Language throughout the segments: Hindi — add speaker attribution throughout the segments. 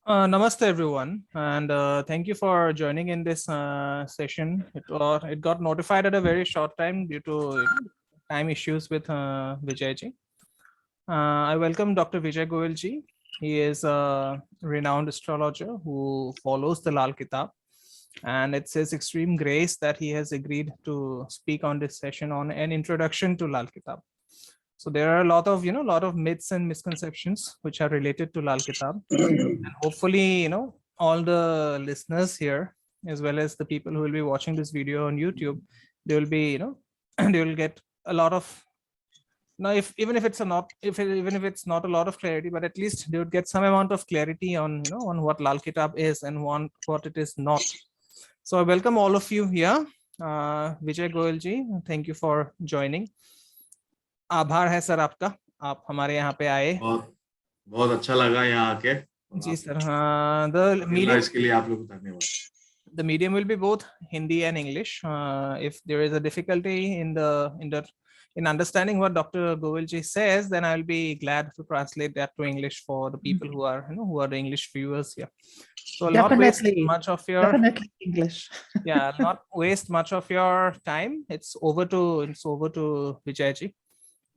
Speaker 1: Namaste everyone, and thank you for joining in this session. It got notified at a very short time due to time issues with Vijay ji. I welcome Dr. Vijay Goyal ji. He is a renowned astrologer who follows the Lal Kitab, and it's his extreme grace that he has agreed to speak on this session on an introduction to Lal Kitab. So there are a lot of myths and misconceptions which are related to Lal Kitab. And hopefully, all the listeners here, as well as the people who will be watching this video on YouTube, they will be, they will get a lot of, now if even if it's a not if it, even if it's not a lot of clarity, but at least they would get some amount of clarity on on what Lal Kitab is and what it is not. So I welcome all of you here. Vijay Goyal ji, thank you for joining. आभार है सर आपका, आप हमारे यहाँ पे आए।
Speaker 2: बहुत बहुत अच्छा लगा यहाँ आके।
Speaker 1: जी सर। हाँ, द मीडियम,
Speaker 2: इसके लिए आप लोगों को धन्यवाद।
Speaker 1: The medium will be both Hindi and English. If there is a difficulty in understanding what Dr. Govilji says, then I'll be glad to translate that to English for the people who are the English viewers here. So I'll not waste much of your
Speaker 3: English.
Speaker 1: Yeah, I'll not waste much of your time. It's over to Vijay ji.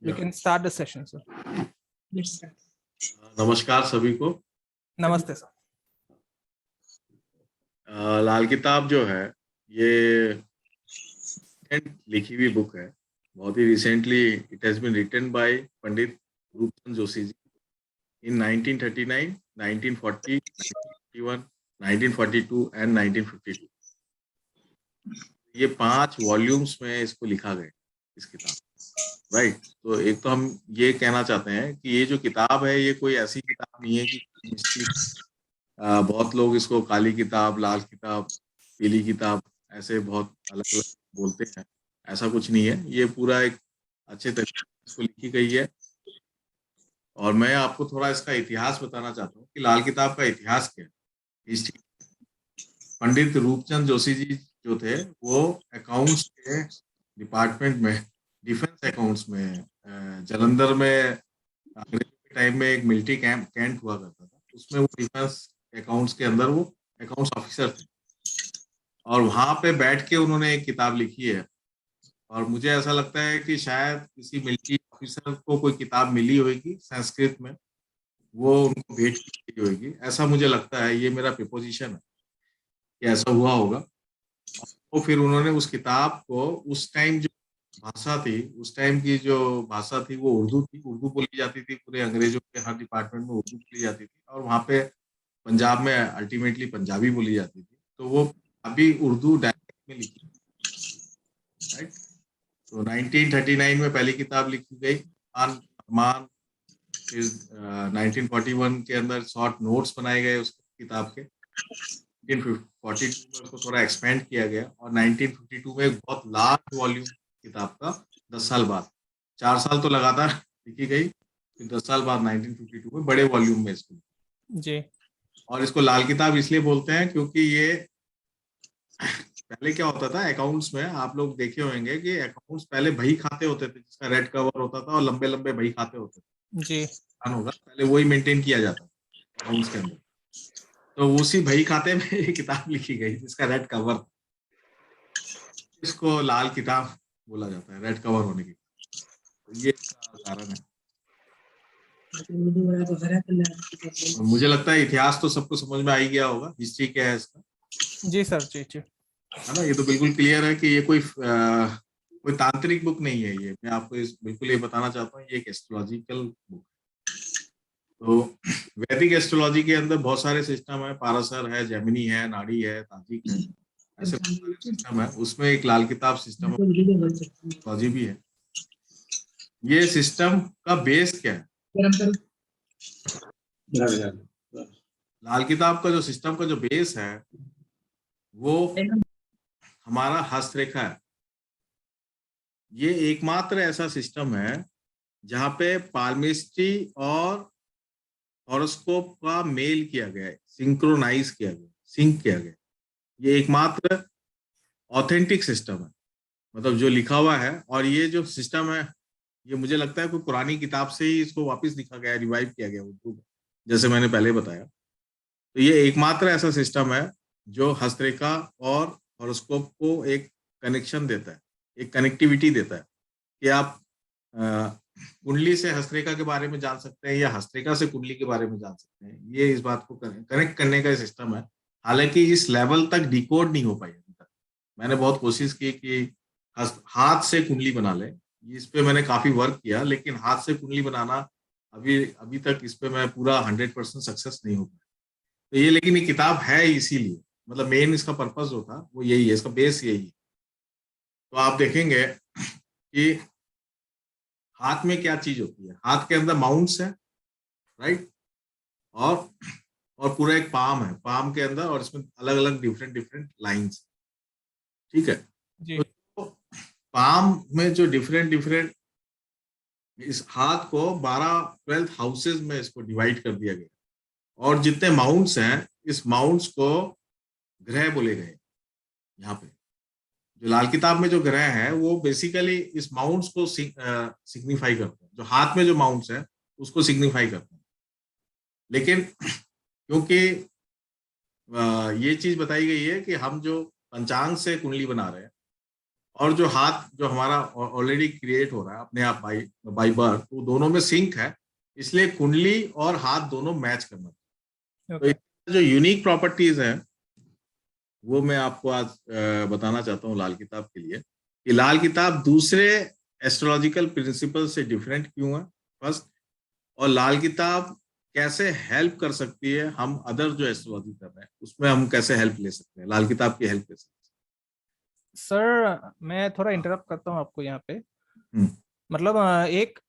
Speaker 1: You can start the session, sir.
Speaker 3: Yes, sir.
Speaker 2: नमस्कार सभी को।
Speaker 1: नमस्ते सर।
Speaker 2: लाल किताब जो है ये लिखी हुई बुक है, बहुत ही recently it has been written by Pandit Roopchand Joshi ji in 1939, 1940, 1941, 1942 and 1952। ये 5 वॉल्यूम्स में इसको लिखा गया इस किताब, राइट। तो एक तो हम ये कहना चाहते हैं कि ये जो किताब है ये कोई ऐसी किताब नहीं है कि बहुत लोग इसको काली किताब, लाल किताब, पीली किताब ऐसे बहुत अलग अलग बोलते हैं, ऐसा कुछ नहीं है। ये पूरा एक अच्छे तरीके से इसको लिखी गई है। और मैं आपको थोड़ा इसका इतिहास बताना चाहता हूँ कि लाल किताब का इतिहास क्या है। हिस्ट्री, पंडित रूपचंद जोशी जी जो थे वो अकाउंट्स के डिपार्टमेंट में, डिफेंस अकाउंट्स में, जालंधर में अंग्रेजों के टाइम में एक मिलिट्री कैंट हुआ करता था, उसमें वो डिफेंस अकाउंट्स के अंदर वो अकाउंट्स ऑफिसर थे। और वहां पे बैठ के उन्होंने एक किताब लिखी है। और मुझे ऐसा लगता है कि शायद किसी मिलिट्री ऑफिसर को कोई किताब मिली होगी संस्कृत में, वो उनको भेंट की होगी, ऐसा मुझे लगता है। ये मेरा प्रिपोजिशन है कि ऐसा हुआ होगा। तो फिर उन्होंने उस किताब को, उस टाइम जो भाषा थी, उस टाइम की जो भाषा थी वो उर्दू थी, उर्दू बोली जाती थी पूरे अंग्रेजों के हर डिपार्टमेंट में, उर्दू बोली जाती थी। और वहाँ पे पंजाब में अल्टीमेटली पंजाबी बोली जाती थी, तो वो अभी उर्दू डायरेक्ट में लिखी, राइट। तो 1939 में पहली किताब लिखी गई फरमान। फिर 1941 के अंदर शॉर्ट नोट्स बनाए गए उस किताब के। 1942 में उसको थोड़ा एक्सपेंड किया गया और 1952 में एक बहुत लार्ज वॉल्यूम किताब का 10 साल बाद, 4 साल तो लगातार लिखी गई, फिर 10 साल बाद 1952 में बड़े वॉल्यूम में इसको
Speaker 1: जी।
Speaker 2: और इसको लाल किताब इसलिए बोलते हैं क्योंकि ये पहले क्या होता था अकाउंट्स में, आप लोग देखे होंगे कि अकाउंट्स पहले बही खाते होते थे जिसका रेड कवर होता था और लंबे लंबे बही खाते होते थे
Speaker 1: जी।
Speaker 2: होगा, पहले वही मेंटेन किया जाता था अकाउंट्स के अंदर। तो उसी बही खाते में एक किताब लिखी गई जिसका रेड कवर, इसको लाल किताब बोला जाता है, रेड कवर होने की। तो ये कारण है। मुझे लगता है इतिहास तो सबको समझ में आ ही गया होगा, हिस्ट्री क्या है इसका।
Speaker 1: जी सर, जी जी,
Speaker 2: है ना। ये तो बिल्कुल क्लियर है कि ये कोई तांत्रिक बुक नहीं है। ये मैं आपको बिल्कुल ये बताना चाहता हूँ, ये एक एस्ट्रोलॉजिकल बुक। तो वैदिक एस्ट्रोलॉजी के अंदर बहुत सारे सिस्टम है, पारासर है, जेमिनी है, नाड़ी है, ताजिक है, ऐसे बहुत सारे सिस्टम है। उसमें एक लाल किताब सिस्टम एस्ट्रोलॉजी भी है। ये सिस्टम का बेस क्या है? लाल किताब का जो सिस्टम का जो बेस है वो हमारा हस्तरेखा है। ये एकमात्र ऐसा सिस्टम है जहां पे पाल्मिस्ट्री और हॉरोस्कोप का मेल किया गया है, सिंक्रोनाइज किया गया, सिंक किया गया। ये एकमात्र ऑथेंटिक सिस्टम है, मतलब जो लिखा हुआ है। और ये जो सिस्टम है ये मुझे लगता है कोई पुरानी किताब से ही इसको वापस लिखा गया, रिवाइव किया गया उर्दू में, जैसे मैंने पहले बताया। तो ये एकमात्र ऐसा सिस्टम है जो हस्तरेखा और हॉरोस्कोप को एक कनेक्शन देता है, एक कनेक्टिविटी देता है कि आप कुंडली से हस्तरेखा के बारे में जान सकते हैं या हस्तरेखा से कुंडली के बारे में जान सकते हैं। ये इस बात को कनेक्ट करने का सिस्टम है। हालांकि इस लेवल तक डिकोड नहीं हो पाई अभी तक। मैंने बहुत कोशिश की कि हाथ से कुंडली बना ले, इस पे मैंने काफी वर्क किया, लेकिन हाथ से कुंडली बनाना अभी तक इस पे मैं पूरा 100% सक्सेस नहीं हो पाया। तो ये, लेकिन ये किताब है इसीलिए, मतलब मेन इसका पर्पस जो था वो यही है, इसका बेस यही है। तो आप देखेंगे कि हाथ में क्या चीज होती है। हाथ के अंदर माउंट्स है, राइट, और पूरा एक पाम है, पाम के अंदर, और इसमें अलग अलग डिफरेंट लाइंस, ठीक है।
Speaker 1: जी।
Speaker 2: तो पाम में जो डिफरेंट इस हाथ को 12 हाउसेस में इसको डिवाइड कर दिया गया, और जितने माउंट्स हैं इस माउंट्स को ग्रह बोले गए। यहाँ पे जो लाल किताब में जो ग्रह है वो बेसिकली इस माउंट्स को सिग्निफाई करते हैं। जो हाथ में जो माउंट्स है उसको सिग्निफाई करते हैं। लेकिन क्योंकि ये चीज बताई गई है कि हम जो पंचांग से कुंडली बना रहे हैं और जो हाथ जो हमारा ऑलरेडी क्रिएट हो रहा है अपने आप बाई बर्थ, वो दोनों में सिंक है, इसलिए कुंडली और हाथ दोनों मैच करना चाहिए। तो जो यूनिक प्रॉपर्टीज हैं वो मैं आपको आज बताना चाहता हूँ लाल किताब के लिए, कि लाल किताब दूसरे एस्ट्रोलॉजिकल प्रिंसिपल से डिफरेंट क्यों है फर्स्ट, और लाल किताब कैसे हेल्प कर सकती है हम अदर जो एस्ट्रोलॉजी कर रहे हैं उसमें हम कैसे हेल्प ले सकते हैं, लाल किताब की हेल्प ले सकते हैं।
Speaker 1: सर मैं थोड़ा इंटरप्ट करता हूँ आपको यहाँ पे। मतलब एक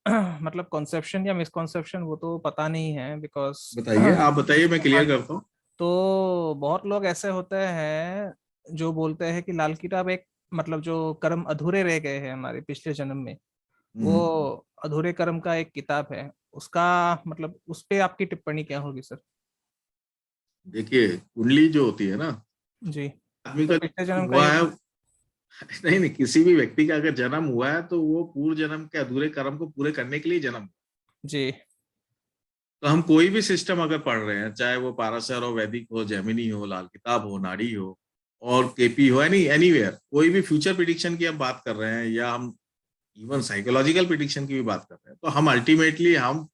Speaker 1: मतलब कॉन्सेप्शन या मिसकॉन्सेप्शन वो तो पता नहीं है, बिकॉज
Speaker 2: बताइए, आप बताइए, मैं क्लियर करता हूँ।
Speaker 1: तो बहुत लोग ऐसे होते हैं जो बोलते हैं कि लाल किताब एक मतलब जो कर्म अधूरे रह गए हैं हमारे पिछले जन्म में, वो अधूरे कर्म का एक किताब है। उसका मतलब उस पे आपकी टिप्पणी क्या होगी सर?
Speaker 2: देखिए, कुंडली जो होती है ना,
Speaker 1: जी,
Speaker 2: आदमी
Speaker 1: तो
Speaker 2: का
Speaker 1: पिछले
Speaker 2: जो
Speaker 1: जन्म का
Speaker 2: हुआ
Speaker 1: ये
Speaker 2: है, नहीं नहीं, किसी भी व्यक्ति का अगर जन्म हुआ है तो वो पूर्व जन्म के अधूरे कर्म को पूरे करने के लिए जन्म।
Speaker 1: जी।
Speaker 2: तो हम कोई भी सिस्टम अगर पढ़ रहे हैं, चाहे वो पाराशर हो, वैदिक हो, जेमिनी हो, लाल किताब हो, नाड़ी हो, और केपी हो, एनीवेयर, कोई भी फ्यूचर प्रिडिक्शन की हम बात कर रहे हैं या हम इवन साइकोलॉजिकल प्रिडिक्शन की भी बात कर रहे हैं, तो हम अल्टीमेटली हम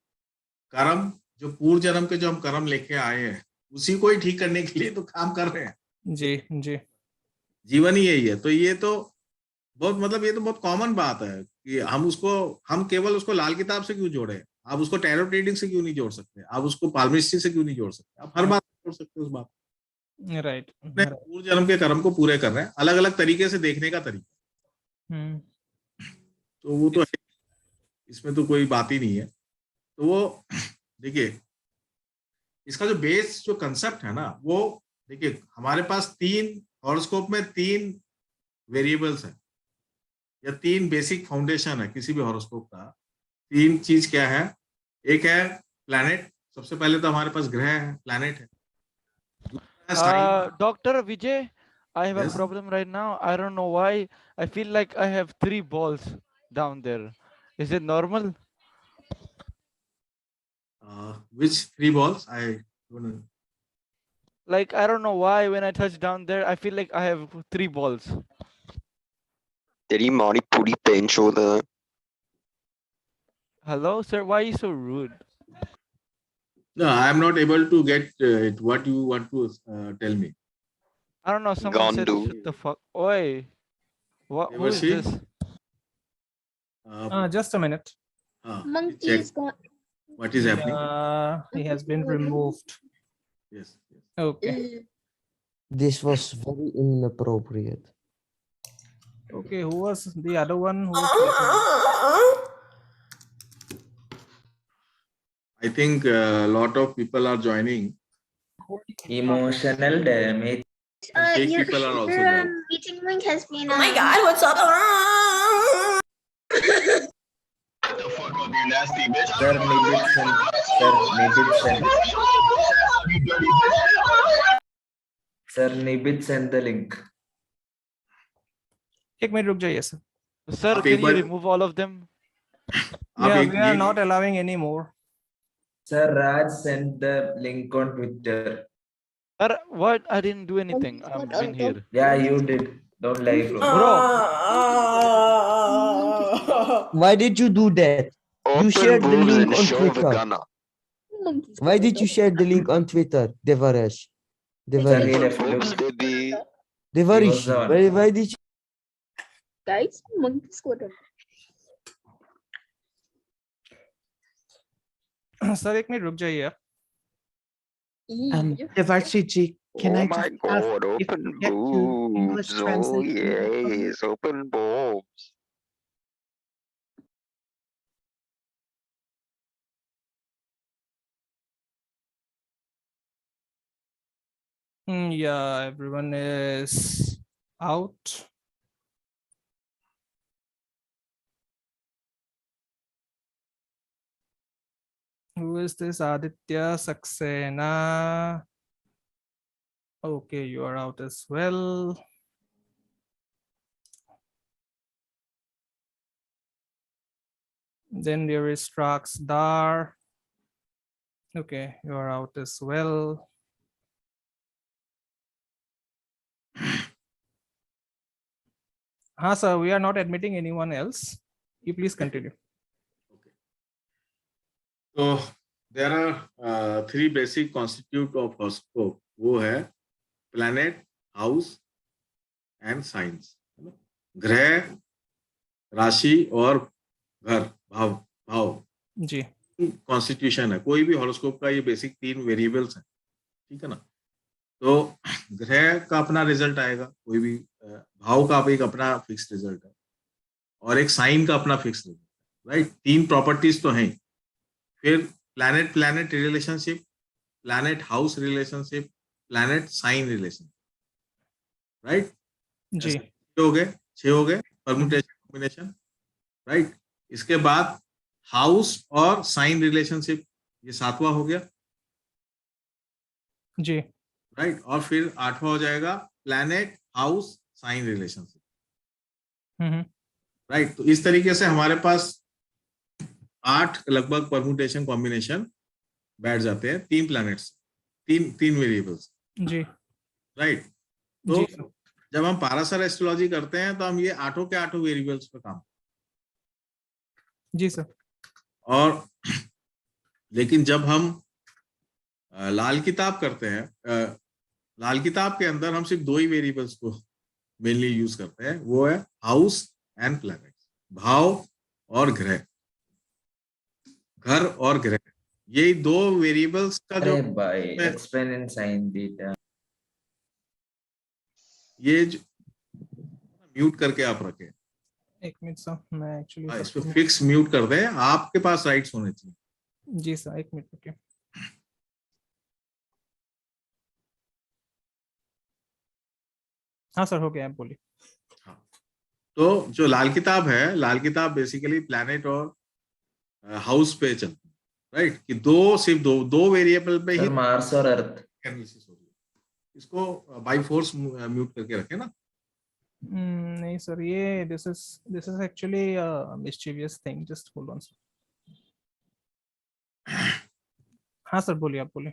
Speaker 2: कर्म, जो पूर्व जन्म के जो हम कर्म लेके आए हैं उसी को ही ठीक करने के लिए तो काम कर रहे हैं।
Speaker 1: जी। जी।
Speaker 2: जीवन ही यही है। तो ये तो बहुत, मतलब ये तो बहुत कॉमन बात है कि हम केवल उसको लाल किताब से क्यों जोड़े। आप उसको टैरो रीडिंग से क्यों नहीं जोड़ सकते, आप उसको पाल्मिस्ट्री से क्यों नहीं जोड़ सकते, आप हर बात जोड़ सकते हो उस बात।
Speaker 1: राइट।
Speaker 2: अपने पूर्व जन्म के कर्म को पूरे कर रहे हैं, अलग अलग तरीके से देखने का तरीका, तो वो तो है, इसमें तो कोई बात ही नहीं है। तो वो देखिए, इसका जो बेस जो कंसेप्ट है ना, वो देखिए, हमारे पास तीन हॉरोस्कोप में तीन वेरिएबल्स हैं या तीन बेसिक फाउंडेशन है किसी भी हॉरोस्कोप का। तीन चीज क्या है? एक है प्लैनेट, सबसे पहले तो हमारे पास ग्रह है, प्लैनेट है। दूसरा है sign.
Speaker 4: Dr. Vijay, I have a
Speaker 2: Yes.
Speaker 4: problem right now. I don't know why. I feel like I have 3 balls down there. Is it normal?
Speaker 2: Which three balls? I don't know.
Speaker 4: Like, I don't know why when I touch down there, I feel like I have 3 balls.
Speaker 5: तेरी मारी पूरी pen shoulder.
Speaker 4: Hello, sir. Why are you so rude?
Speaker 2: No, I am not able to get it. What you want to tell me?
Speaker 4: I don't know. Someone said,
Speaker 5: Gandu.
Speaker 4: shut the fuck. Oi. What? Who is
Speaker 2: Devashi?
Speaker 4: this?
Speaker 1: Just a minute.
Speaker 6: Monkey
Speaker 2: check
Speaker 6: is gone.
Speaker 2: what is happening.
Speaker 1: He has been removed.
Speaker 2: Yes.
Speaker 1: Okay.
Speaker 7: This was very inappropriate.
Speaker 1: Okay. Who was the other one? Who was
Speaker 2: I think a lot of people are joining.
Speaker 8: Emotional damage.
Speaker 2: Fake
Speaker 6: Your
Speaker 2: people are also there.
Speaker 6: meeting link has been.
Speaker 9: Oh my god, what's up?
Speaker 8: Sir, Nibit send the link.
Speaker 1: एक मिनट रुक जाइए सर.
Speaker 4: Sir,
Speaker 2: आप
Speaker 4: can
Speaker 2: एक
Speaker 4: you
Speaker 2: bar-
Speaker 4: remove all of them?
Speaker 1: Yeah, we are not allowing any more.
Speaker 8: Sir, Raj sent the link on Twitter.
Speaker 4: Sir, what? I didn't do anything.
Speaker 6: Monkey's
Speaker 4: I've
Speaker 6: got
Speaker 4: been
Speaker 6: on
Speaker 4: here.
Speaker 6: top.
Speaker 8: Yeah, you did. Don't lie, bro.
Speaker 7: Why did you do that? You
Speaker 5: Open
Speaker 7: shared the
Speaker 5: boobs
Speaker 7: link
Speaker 5: and
Speaker 7: on
Speaker 5: show the
Speaker 7: Twitter.
Speaker 5: gunner.
Speaker 6: Monkey's
Speaker 7: Why
Speaker 6: got
Speaker 7: did
Speaker 6: on
Speaker 7: you
Speaker 6: top.
Speaker 7: share the link on Twitter, Devarash?
Speaker 8: Sir, he
Speaker 7: Devarish.
Speaker 8: left.
Speaker 5: Boobs,
Speaker 8: Look,
Speaker 5: baby.
Speaker 7: Devarish.
Speaker 8: the one.
Speaker 7: Why did you?
Speaker 6: Guys, monkey's got on top.
Speaker 1: Sir एक मिनट रुक जाइए आप.
Speaker 3: Devarshi ji, can
Speaker 5: Oh
Speaker 3: I
Speaker 5: my
Speaker 3: just ask
Speaker 5: god,
Speaker 3: if
Speaker 5: open
Speaker 3: you get to English
Speaker 5: boobs. Oh
Speaker 3: translation?
Speaker 5: yes, open boobs.
Speaker 1: Yeah, everyone is out. Who is this? Aditya Saxena. Okay, you are out as well. Then there is Strax Dar. Okay, you are out as well. Sir, we are not admitting anyone else. You please continue.
Speaker 2: So there are three basic constitute of horoscope. वो है planet, house and signs. ग्रह, राशि और घर, भाव, भाव
Speaker 1: जी.
Speaker 2: कॉन्स्टिट्यूशन है. कोई भी हॉरोस्कोप का ये बेसिक 3 वेरिएबल्स हैं, ठीक है ना. तो ग्रह का अपना रिजल्ट आएगा, कोई भी भाव का एक अपना फिक्स रिजल्ट है और एक साइन का अपना फिक्स रिजल्ट, राइट. 3 प्रॉपर्टीज तो हैं. फिर planet planet relationship, planet house relationship, planet sign relationship, right.
Speaker 1: जी.
Speaker 2: 6 हो गए परम्यूटेशन कॉम्बिनेशन, राइट. इसके बाद हाउस और साइन रिलेशनशिप, ये 7वां हो गया,
Speaker 1: जी.
Speaker 2: राइट. और फिर 8वां हो जाएगा planet house sign relationship, right. तो इस तरीके से हमारे पास 8 लगभग परम्यूटेशन कॉम्बिनेशन बैठ जाते हैं 3 प्लैनेट्स, 3 वेरिएबल्स,
Speaker 1: जी.
Speaker 2: राइट. तो
Speaker 1: जी.
Speaker 2: जब हम पारासर एस्ट्रोलॉजी करते हैं तो हम ये 8 के 8 वेरिएबल्स पे काम.
Speaker 1: जी सर.
Speaker 2: और लेकिन जब हम लाल किताब करते हैं, लाल किताब के अंदर हम सिर्फ 2 ही वेरिएबल्स को मेनली यूज करते हैं. वो है हाउस एंड प्लैनेट, भाव और ग्रह, घर और ग्रह. यही 2 वेरिएबल्स का जो
Speaker 8: अरे भाई, explain in sign data.
Speaker 2: ये म्यूट करके आप रखें.
Speaker 1: एक मिनट सर, मैं एक्चुअली
Speaker 2: इस पे फिक्स म्यूट कर दें. आपके पास राइट्स होने चाहिए.
Speaker 1: जी सर, एक मिनट रुकिए. हाँ सर, हो गया, आप बोलिए.
Speaker 2: तो जो लाल किताब है, लाल किताब बेसिकली प्लैनेट और हाउस पे चलती है, राइट. कि सिर्फ दो वेरिएबल पे ही
Speaker 8: मार्स और अर्थ
Speaker 2: एनालिसिस हो रही है. इसको बाय फोर्स म्यूट करके रखें ना.
Speaker 1: नहीं सर, ये this is actually mischievous thing. Just hold on sir. हाँ सर, बोलिए, आप बोलिए.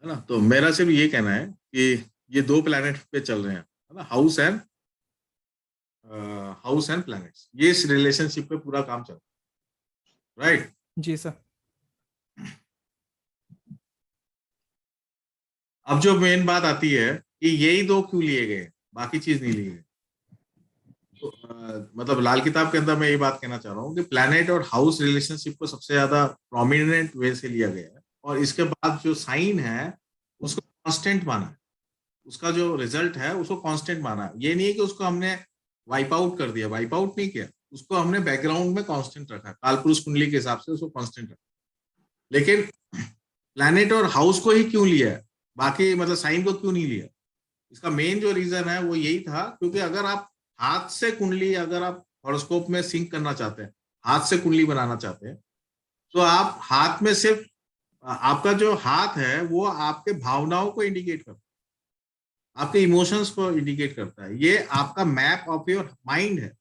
Speaker 2: है ना. तो मेरा सिर्फ ये कहना है कि ये 2 प्लैनेट पे चल रहे हैं, है ना, हाउस एंड प्लैनेट्स. ये इस रिलेशनशिप पे पूरा काम चल रहा है, राइट.
Speaker 1: जी सर.
Speaker 2: अब जो मेन बात आती है कि यही 2 क्यों लिए गए, बाकी चीज नहीं ली गई. तो मतलब लाल किताब के अंदर मैं ये बात कहना चाह रहा हूँ कि प्लैनेट और हाउस रिलेशनशिप को सबसे ज्यादा प्रोमिनेंट वे से लिया गया है. और इसके बाद जो साइन है उसको कांस्टेंट माना है. उसका जो रिजल्ट है उसको कांस्टेंट माना है. ये नहीं है कि उसको हमने वाइप आउट कर दिया, वाइप आउट नहीं किया, उसको हमने बैकग्राउंड में कांस्टेंट रखा है. कालपुरुष कुंडली के हिसाब से उसको कांस्टेंट रखा. लेकिन प्लैनेट और हाउस को ही क्यों लिया है, बाकी मतलब साइन को क्यों नहीं लिया? इसका मेन जो रीजन है वो यही था, क्योंकि अगर आप हाथ से कुंडली, अगर आप हॉरोस्कोप में सिंक करना चाहते हैं, हाथ से कुंडली बनाना चाहते हैं, तो आप हाथ में सिर्फ आपका जो हाथ है वो आपके भावनाओं को इंडिकेट करता है, आपके इमोशंस को इंडिकेट करता है. ये आपका मैप ऑफ योर माइंड है.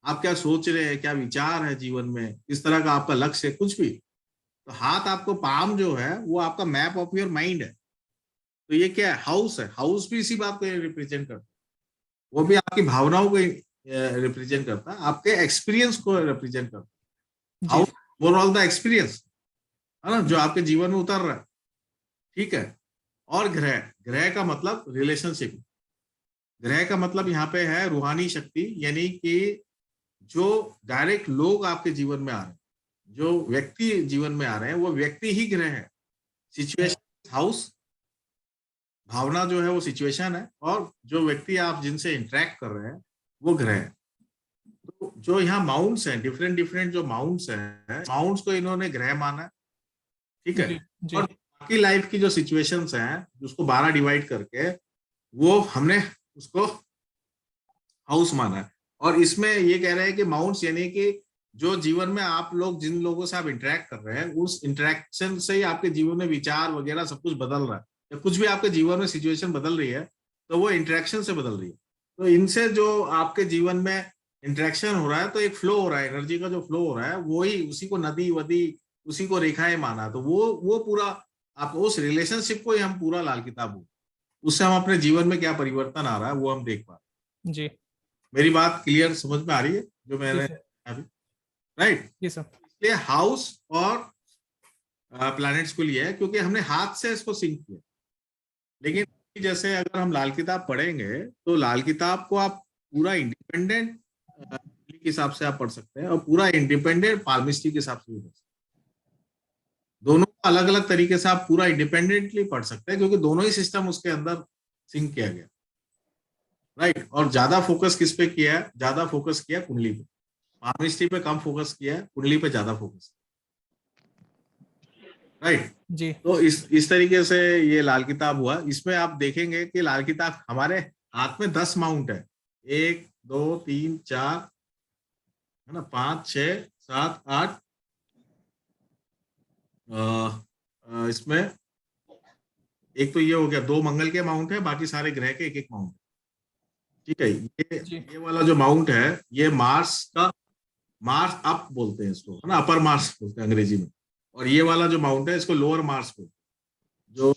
Speaker 2: आप क्या सोच रहे हैं, क्या विचार है जीवन में, इस तरह का आपका लक्ष्य है, कुछ भी. तो हाथ आपको, पाम जो है वो आपका मैप ऑफ योर माइंड है. तो ये क्या है, हाउस है, हाउस भी इसी बात को रिप्रेजेंट करता है, वो भी आपकी भावनाओं को रिप्रेजेंट करता है, आपके एक्सपीरियंस को रिप्रेजेंट करता है। हाउस ओवरऑल द एक्सपीरियंस है ना, जो आपके जीवन में उतर रहा है, ठीक है। और ग्रह, ग्रह का मतलब रिलेशनशिप, ग्रह का मतलब यहाँ पे है रूहानी शक्ति, यानी कि जो डायरेक्ट लोग आपके जीवन में आ रहे हैं, जो व्यक्ति जीवन में आ रहे हैं, वो व्यक्ति ही ग्रह है। सिचुएशन हाउस, भावना जो है वो सिचुएशन है, और जो व्यक्ति आप जिनसे इंटरेक्ट कर रहे हैं वो ग्रह है। तो जो यहाँ माउंट्स हैं, डिफरेंट डिफरेंट जो माउंट्स हैं, माउंट्स को इन्होंने ग्रह माना, ठीक है। और बाकी लाइफ की जो सिचुएशंस हैं, उसको 12 डिवाइड करके वो हमने उसको हाउस माना है। और इसमें ये कह रहे हैं कि माउंट्स यानी कि जो जीवन में आप लोग, जिन लोगों से आप इंटरेक्ट कर रहे हैं, उस इंटरेक्शन से ही आपके जीवन में विचार वगैरह सब कुछ बदल रहा है, या कुछ भी आपके जीवन में सिचुएशन बदल रही है तो वो इंटरेक्शन से बदल रही है। तो इनसे जो आपके जीवन में इंटरेक्शन हो रहा है, तो एक फ्लो हो रहा है, एनर्जी का जो फ्लो हो रहा है, वो ही, उसी को नदी वदी, उसी को रेखाएं माना। तो वो पूरा आप उस रिलेशनशिप को ही हम पूरा लाल किताब हो, उससे हम अपने जीवन में क्या परिवर्तन आ रहा है वो हम देख पा रहे हैं।
Speaker 1: जी,
Speaker 2: मेरी बात क्लियर समझ में आ रही है जो मैंने अभी, राइट?
Speaker 1: जी सर।
Speaker 2: इसलिए हाउस और प्लैनेट्स को लिया है क्योंकि हमने हाथ से इसको सिंक किया। लेकिन जैसे अगर हम लाल किताब पढ़ेंगे तो लाल किताब को आप पूरा इंडिपेंडेंट के हिसाब से आप पढ़ सकते हैं, और पूरा इंडिपेंडेंट पाल्मिस्ट्री के हिसाब से भी पढ़ सकते हैं। दोनों अलग अलग तरीके से आप पूरा इंडिपेंडेंटली पढ़ सकते हैं, क्योंकि दोनों ही सिस्टम उसके अंदर सिंक किया गया, राइट। और ज्यादा फोकस किस पे किया है? ज्यादा फोकस किया कुंडली पे, पाल्मिस्ट्री पे कम फोकस किया है, कुंडली पे ज्यादा फोकस, राइट
Speaker 1: जी।
Speaker 2: तो इस तरीके से ये लाल किताब हुआ। इसमें आप देखेंगे कि लाल किताब हमारे हाथ में 10 माउंट है, 1 2 3 4 है ना, 5 6 7 8, इसमें एक तो ये हो गया, 2 मंगल के माउंट है, बाकी सारे ग्रह के एक एक माउंट, ठीक है। ये वाला जो माउंट है ये मार्स का, मार्स अप बोलते हैं इसको, है ना, अपर मार्स बोलते हैं अंग्रेजी में। और ये वाला जो माउंट है इसको लोअर मार्स बोलते हैं। जो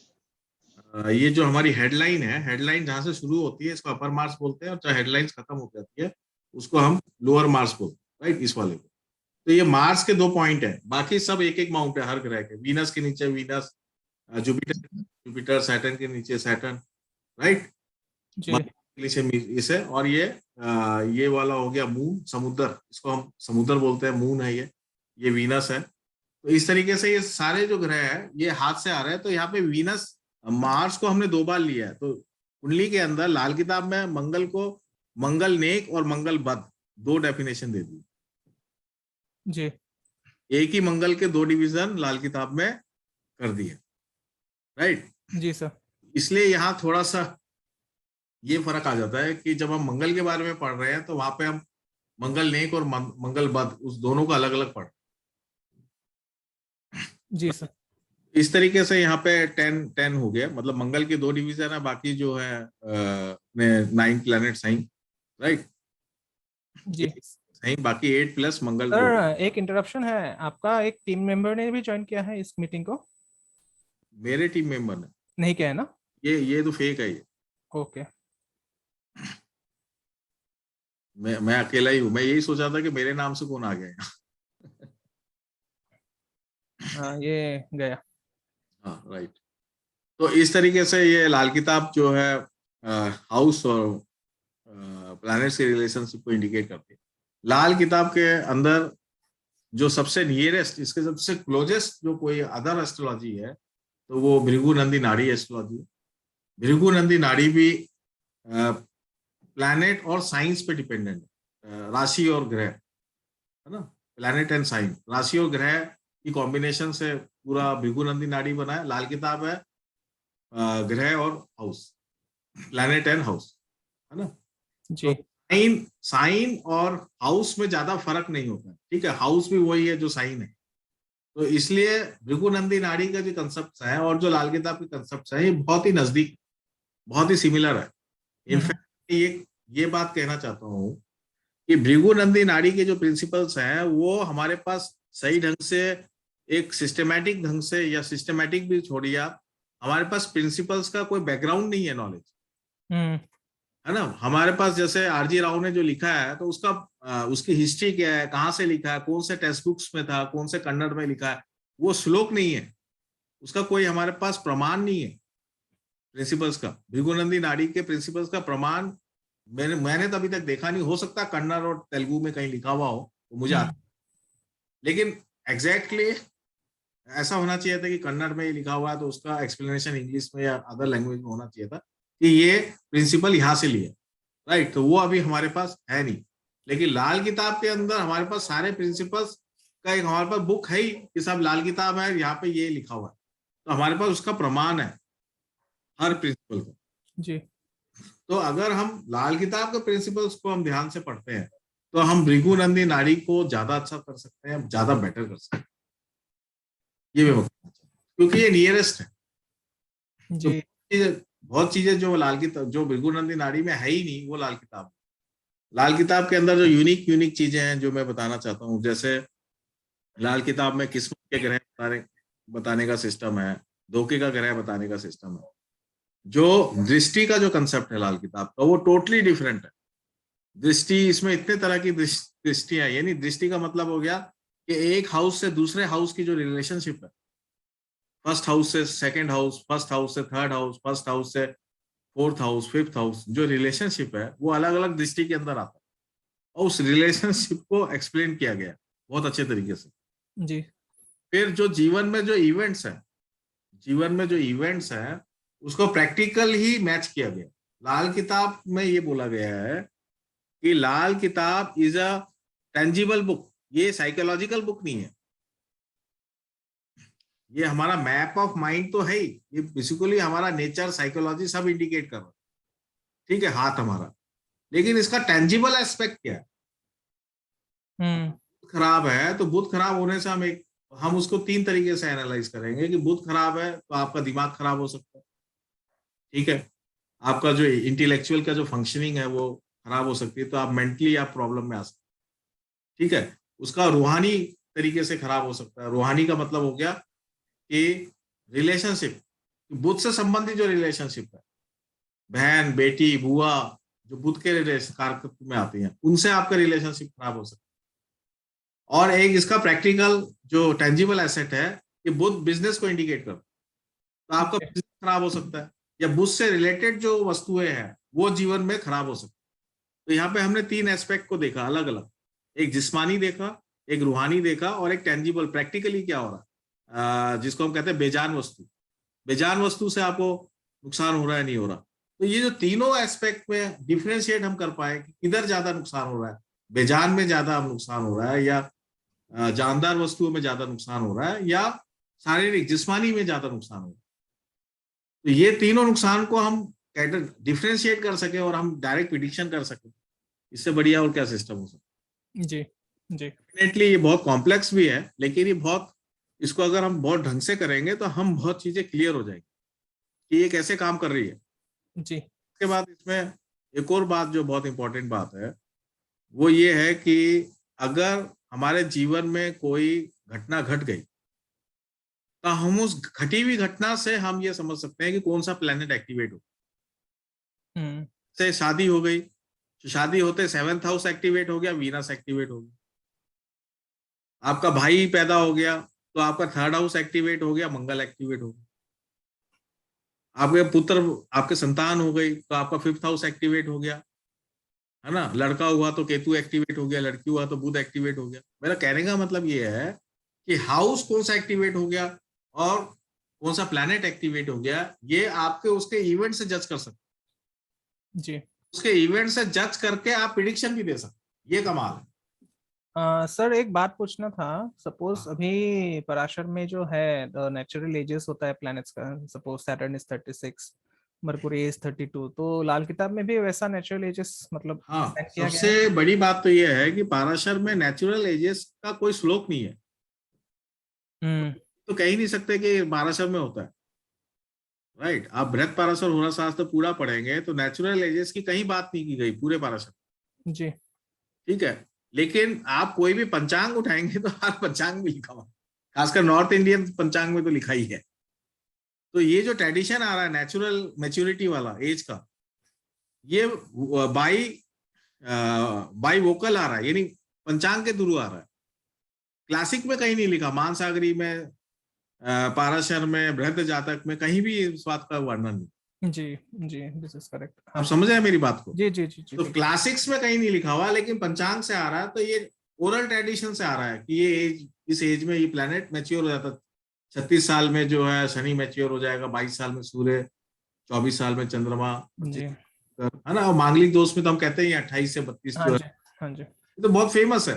Speaker 2: ये जो हमारी हेडलाइन है, हेडलाइन जहां से शुरू होती है इसको अपर मार्स बोलते हैं, और जहाँ हेडलाइन खत्म हो जाती है उसको हम लोअर मार्स बोलते हैं, राइट, इस वाले को। तो ये मार्स के 2 पॉइंट है, बाकी सब एक एक माउंट है हर ग्रह के। वीनस के नीचे वीनस, जुपिटर सैटर्न के नीचे सैटर्न, राइट इसे। और ये वाला हो गया मून, समुद्र, इसको हम समुद्र बोलते हैं, मून है ये वीनस है। तो इस तरीके से ये सारे जो ग्रह है ये हाथ से आ रहे हैं। तो यहाँ पे वीनस, मार्स को हमने 2 बार लिया है। तो कुंडली के अंदर लाल किताब में मंगल को मंगल नेक और मंगल बद 2 डेफिनेशन दे दी
Speaker 1: जी।
Speaker 2: एक ही मंगल के 2 डिवीजन लाल किताब में कर दिए, राइट
Speaker 1: जी सर।
Speaker 2: इसलिए यहाँ थोड़ा सा ये फर्क आ जाता है कि जब हम मंगल के बारे में पढ़ रहे हैं तो वहां पे हम मंगल नेक और मंगल बद, उस दोनों को अलग अलग पढ़।
Speaker 1: जी सर।
Speaker 2: इस तरीके से यहाँ पे 10 हो गया, मतलब मंगल के 2 डिवीजन है, बाकी जो है 9 प्लैनेट साइन, राइट
Speaker 1: जी
Speaker 2: सही, बाकी 8 प्लस मंगल।
Speaker 1: सर एक इंटरप्शन है, आपका एक टीम मेंबर ने भी ज्वाइन किया है इस मीटिंग को?
Speaker 2: मेरे टीम मेंबर ने
Speaker 1: नहीं किया है ना?
Speaker 2: ये तो फेक है ये।
Speaker 1: ओके।
Speaker 2: मैं अकेला ही हूँ। मैं यही सोचा था कि मेरे नाम से कौन आ गया।
Speaker 1: हाँ ये गया।
Speaker 2: हाँ राइट। तो इस तरीके से ये लाल किताब जो है हाउस और प्लैनेट्स के रिलेशनशिप को इंडिकेट करती है। लाल किताब के अंदर जो सबसे नियरेस्ट, इसके सबसे क्लोजेस्ट जो कोई अदर एस्ट्रोलॉजी है तो वो भृगु नंदी नाड़ी एस्ट्रोलॉजी है। भृगु नंदी नाड़ी भी प्लैनेट और साइंस पे डिपेंडेंट है, राशि और ग्रह, है ना, प्लैनेट एंड साइन, राशि और ग्रह की कॉम्बिनेशन से पूरा भृगु नंदी नाड़ी बना है। लाल किताब है ग्रह और हाउस, प्लैनेट एंड हाउस, है ना।
Speaker 1: जी।
Speaker 2: साइन और हाउस में ज्यादा फर्क नहीं होता, ठीक है, हाउस भी वही है जो साइन है। तो इसलिए भृगु नंदी नाड़ी का जो कंसेप्ट है और जो लाल किताब के कंसेप्ट है ये बहुत ही नजदीक, बहुत ही सिमिलर है। इनफैक्ट ये बात कहना चाहता हूँ कि भृगु नंदी नाड़ी के जो प्रिंसिपल्स हैं वो हमारे पास सही ढंग से, एक सिस्टमैटिक ढंग से, या सिस्टमैटिक भी छोड़िए आप, हमारे पास प्रिंसिपल्स का कोई बैकग्राउंड नहीं है, नॉलेज,
Speaker 1: हम्म,
Speaker 2: है ना। हमारे पास जैसे आरजी राव ने जो लिखा है तो उसका उसकी हिस्ट्री क्या है, कहाँ से लिखा है, कौन से टेक्स्ट बुक्स में था, कौन से कन्नड़ में लिखा है, वो श्लोक नहीं है, उसका कोई हमारे पास प्रमाण नहीं है प्रिंसिपल्स का। भृगुनंदी नाड़ी के प्रिंसिपल्स का प्रमाण मैंने तो अभी तक देखा नहीं, हो सकता कन्नड़ और तेलुगु में कहीं लिखा हुआ हो तो मुझे आता, लेकिन एग्जैक्टली ऐसा होना चाहिए था कि कन्नड़ में ही लिखा हुआ है तो उसका एक्सप्लेनेशन इंग्लिश में या अदर लैंग्वेज में होना चाहिए था कि ये प्रिंसिपल यहाँ से लिए, राइट। तो वो अभी हमारे पास है नहीं, लेकिन लाल किताब के अंदर हमारे पास सारे प्रिंसिपल्स का एक हमारे पास बुक है ही कि सब लाल किताब है, यहाँ पे ये लिखा हुआ है, तो हमारे पास उसका प्रमाण है हर प्रिंसिपल का।
Speaker 1: जी,
Speaker 2: तो अगर हम लाल किताब के प्रिंसिपल्स को हम ध्यान से पढ़ते हैं तो हम भृगुनंदी नाड़ी को ज्यादा अच्छा कर सकते हैं, ज्यादा बेटर कर सकते हैं, ये मैं बताना चाहता हूँ, क्योंकि ये नियरेस्ट है।
Speaker 1: जी,
Speaker 2: बहुत चीजें जो लाल किताब, जो भृगुनंदी नाड़ी में है ही नहीं, वो लाल किताब। लाल किताब के अंदर जो यूनिक चीजें हैं जो मैं बताना चाहता हूँ, जैसे लाल किताब में किस्मत के ग्रह बताने का सिस्टम है, धोखे का ग्रह बताने का सिस्टम है। जो दृष्टि का जो कंसेप्ट है लाल किताब का, वो टोटली डिफरेंट है। दृष्टि, इसमें इतने तरह की दृष्टियां, यानी दृष्टि का मतलब हो गया कि एक हाउस से दूसरे हाउस की जो रिलेशनशिप है, फर्स्ट हाउस से सेकंड हाउस, फर्स्ट हाउस से थर्ड हाउस, फर्स्ट हाउस से फोर्थ हाउस, फिफ्थ हाउस, जो रिलेशनशिप है वो अलग अलग दृष्टि के अंदर आता है और उस रिलेशनशिप को एक्सप्लेन किया गया बहुत अच्छे तरीके से।
Speaker 1: जी,
Speaker 2: फिर जो जीवन में जो इवेंट्स है, जीवन में जो इवेंट्स है उसको प्रैक्टिकल ही मैच किया गया। लाल किताब में ये बोला गया है कि लाल किताब इज अ टेंजिबल बुक, ये साइकोलॉजिकल बुक नहीं है, ये हमारा मैप ऑफ माइंड तो है ही, ये बेसिकली हमारा नेचर, साइकोलॉजी सब इंडिकेट कर रहा है, ठीक है, हाथ हमारा, लेकिन इसका टेंजिबल एस्पेक्ट क्या है। खराब है तो बुध खराब होने से हम उसको 3 तरीके से एनालाइज करेंगे कि बुध खराब है तो आपका दिमाग खराब हो सकता है, ठीक है, आपका जो इंटेलेक्चुअल का जो फंक्शनिंग है वो खराब हो सकती है, तो आप मेंटली आप प्रॉब्लम में आ सकते हैं, ठीक है। उसका रूहानी तरीके से खराब हो सकता है। रूहानी का मतलब हो गया कि रिलेशनशिप, बुध से संबंधित जो रिलेशनशिप है, बहन, बेटी, बुआ, जो बुध के कारक में आती हैं, उनसे आपका रिलेशनशिप खराब हो सकता है। और एक इसका प्रैक्टिकल जो टेंजिबल एसेट है, ये बुध बिजनेस को इंडिकेट करता है, तो आपका बिजनेस खराब हो सकता है, या बुध से रिलेटेड जो वस्तुएं हैं वो जीवन में खराब हो सकती है। तो यहाँ पे हमने 3 एस्पेक्ट को देखा अलग अलग, एक जिस्मानी देखा, एक रूहानी देखा, और एक टेंजिबल, प्रैक्टिकली क्या हो रहा है, जिसको हम कहते हैं बेजान वस्तु। बेजान वस्तु से आपको नुकसान हो रहा है, नहीं हो रहा। तो ये जो तीनों एस्पेक्ट में डिफरेंशिएट हम कर पाए कि किधर ज्यादा नुकसान हो रहा है, बेजान में ज्यादा नुकसान हो रहा है, या जानदार वस्तुओं में ज्यादा नुकसान हो रहा है, या शारीरिक जिस्मानी में ज्यादा नुकसान हो रहा है। तो ये तीनों नुकसान को हम डिफरेंशिएट कर सके और हम डायरेक्ट प्रिडिक्शन कर सके, इससे बढ़िया और क्या सिस्टम हो सकता।
Speaker 1: जी, जी,
Speaker 2: डेफिनेटली ये बहुत कॉम्प्लेक्स भी है, लेकिन ये बहुत, इसको अगर हम बहुत ढंग से करेंगे तो हम बहुत चीजें क्लियर हो जाएगी कि ये कैसे काम कर रही है।
Speaker 1: जी,
Speaker 2: उसके बाद इसमें एक और बात जो बहुत इंपॉर्टेंट बात है वो ये है कि अगर हमारे जीवन में कोई घटना घट गई तो हम उस घटी हुई घटना से हम ये समझ सकते हैं कि कौन सा प्लेनेट एक्टिवेट हो। से शादी हो गई तो शादी होते 7th हाउस एक्टिवेट हो गया, वीनस एक्टिवेट हो गया। आपका भाई पैदा हो गया तो आपका 3rd हाउस एक्टिवेट हो गया, मंगल एक्टिवेट हो गया। आपके पुत्र, आपके संतान हो गई तो आपका 5th हाउस एक्टिवेट हो गया, है ना। लड़का हुआ तो केतु एक्टिवेट हो गया, लड़की हुआ तो बुध एक्टिवेट हो गया। मेरा कहने का मतलब ये है कि हाउस कौन सा एक्टिवेट हो गया और कौन सा प्लैनेट एक्टिवेट हो गया, ये आपके उसके इवेंट से जज कर सकते।
Speaker 1: जी।
Speaker 2: उसके इवेंट से जज करके आप प्रिडिक्शन भी दे सकते, ये कमाल है।
Speaker 1: सर एक बात पूछना था, सपोज अभी पराशर में जो है नेचुरल एजेस होता है प्लैनेट्स का, suppose Saturn is 36, Mercury is 32, तो लाल किताब में भी वैसा नेचुरल एजेस मतलब
Speaker 2: हाँ,
Speaker 1: set किया गया
Speaker 2: सबसे
Speaker 1: है?
Speaker 2: बड़ी बात तो ये है कि पाराशर में नेचुरल एजेस का कोई श्लोक नहीं है। तो कह ही नहीं सकते कि पाराशर में होता है, राइट। आप बृहत पाराशर होरा शास्त्र पूरा पढ़ेंगे तो नेचुरल एजेस की कहीं बात नहीं की गई पूरे पाराशर,
Speaker 1: जी,
Speaker 2: ठीक है। लेकिन आप कोई भी पंचांग उठाएंगे तो हर पंचांग में लिखा हुआ, खासकर नॉर्थ इंडियन पंचांग में तो लिखा ही है, तो ये जो ट्रेडिशन आ रहा है नेचुरल मैच्योरिटी वाला एज का, ये बाई वोकल आ रहा है, यानी पंचांग के थ्रू आ रहा है। क्लासिक में कहीं नहीं लिखा, मानसागरी में, पाराशर में, बृहद जातक में कहीं भी इस बात का वर्णन नहीं।
Speaker 1: जी जी, दिस इज करेक्ट।
Speaker 2: आप समझ रहे हैं मेरी बात को?
Speaker 1: जी जी जी जी।
Speaker 2: तो क्लासिक्स में कहीं नहीं लिखा हुआ, लेकिन पंचांग से आ रहा है, तो ये ओरल ट्रेडिशन से आ रहा है कि ये एज, इस एज में ये प्लेनेट मैच्योर हो जाता है। 36 साल में जो है शनि मैच्योर हो जाएगा, 22 साल में सूर्य, 24 साल में चंद्रमा,
Speaker 1: जी
Speaker 2: है ना। और मांगलिक दोष में तो हम कहते हैं 28 से 32
Speaker 1: हाँ
Speaker 2: जो
Speaker 1: जी
Speaker 2: है,
Speaker 1: हाँ जी।
Speaker 2: ये तो बहुत फेमस है,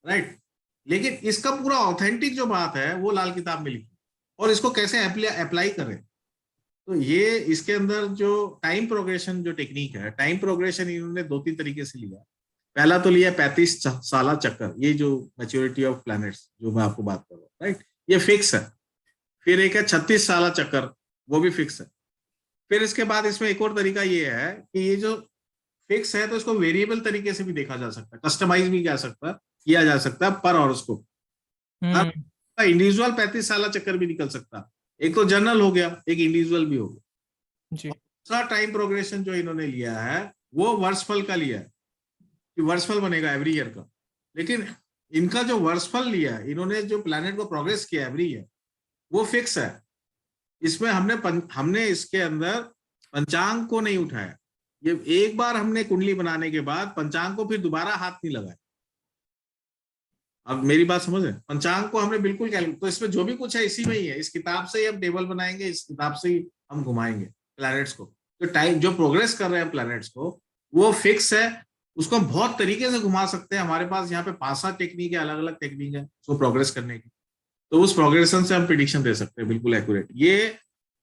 Speaker 2: राइट। लेकिन इसका पूरा ऑथेंटिक जो बात है वो लाल किताब में लिखी, और इसको कैसे अप्लाई करें, तो ये इसके अंदर जो टाइम प्रोग्रेशन जो टेक्निक है, टाइम प्रोग्रेशन इन्होंने 2-3 तरीके से लिया। पहला तो लिया 35 साला चक्कर, ये जो मैच्योरिटी ऑफ प्लैनेट्स जो मैं आपको बात कर रहा हूँ, राइट, ये फिक्स है। फिर एक है 36 साला चक्कर, वो भी फिक्स है। फिर इसके बाद इसमें एक और तरीका ये है कि ये जो फिक्स है तो इसको वेरिएबल तरीके से भी देखा जा सकता है, कस्टमाइज भी किया जा सकता है पर हॉरोस्कोप। इंडिविजुअल 35 साला चक्कर भी निकल सकता है, एक तो जनरल हो गया, एक इंडिविजुअल भी हो गया
Speaker 1: जी।
Speaker 2: दूसरा टाइम प्रोग्रेशन जो इन्होंने लिया है वो वर्षफल का लिया है कि वर्षफल बनेगा एवरी ईयर का। लेकिन इनका जो वर्षफल लिया है, इन्होंने जो प्लैनेट को प्रोग्रेस किया एवरी ईयर, वो फिक्स है। इसमें हमने इसके अंदर पंचांग को नहीं उठाया। ये एक बार हमने कुंडली बनाने के बाद पंचांग को फिर दोबारा हाथ नहीं लगाया। अब मेरी बात समझ रहे हैं? पंचांग को हमने बिल्कुल कैलकुलेट, तो इसमें जो भी कुछ है इसी में ही है। इस किताब से ही हम टेबल बनाएंगे, इस किताब से ही हम घुमाएंगे प्लैनेट्स को। तो टाइम जो प्रोग्रेस कर रहे हैं प्लैनेट्स को, वो फिक्स है। उसको हम बहुत तरीके से घुमा सकते हैं। हमारे पास यहाँ पे 5-7 टेक्निक है, अलग अलग टेक्निक है उसको प्रोग्रेस करने की। तो उस प्रोग्रेशन से हम प्रिडिक्शन दे सकते हैं बिल्कुल एक्यूरेट। ये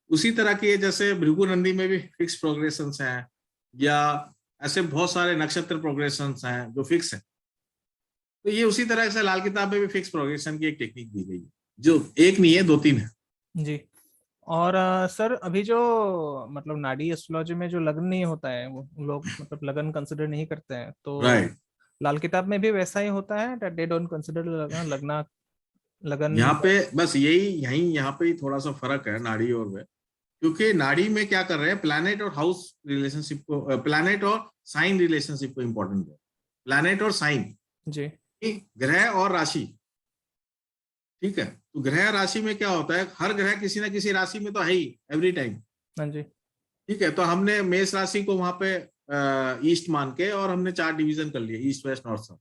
Speaker 2: उसी तरह की है जैसे भृगु नंदी में भी फिक्स प्रोग्रेशन हैं, या ऐसे बहुत सारे नक्षत्र प्रोग्रेशन हैं जो फिक्स है। तो ये उसी तरह से लाल किताब में भी फिक्स प्रोग्रेशन की एक टेक्निक दी गई है, जो एक नहीं है 2-3 है
Speaker 1: जी। और सर अभी जो मतलब नाड़ी एस्ट्रोलॉजी में जो लगन नहीं होता है, वो लोग मतलब लगन कंसिडर नहीं करते हैं, तो
Speaker 2: राइट।
Speaker 1: लाल किताब में भी वैसा ही होता है that they don't consider लगना लगन।
Speaker 2: यहाँ पे बस यहाँ पे ही थोड़ा सा फर्क है नाड़ी और वे, क्योंकि नाड़ी में क्या कर रहे हैं, प्लैनेट और हाउस रिलेशनशिप को, प्लैनेट और साइन रिलेशनशिप को इंपॉर्टेंट है। प्लैनेट और साइन
Speaker 1: जी।
Speaker 2: ग्रह और राशि, ठीक है। तो ग्रह राशि में क्या होता है, हर ग्रह किसी ना किसी राशि में तो है ही एवरी टाइम,
Speaker 1: हाँ जी।
Speaker 2: ठीक है। तो हमने मेष राशि को वहां पे ईस्ट मान के, और हमने 4 डिवीजन कर लिए, ईस्ट वेस्ट नॉर्थ साउथ।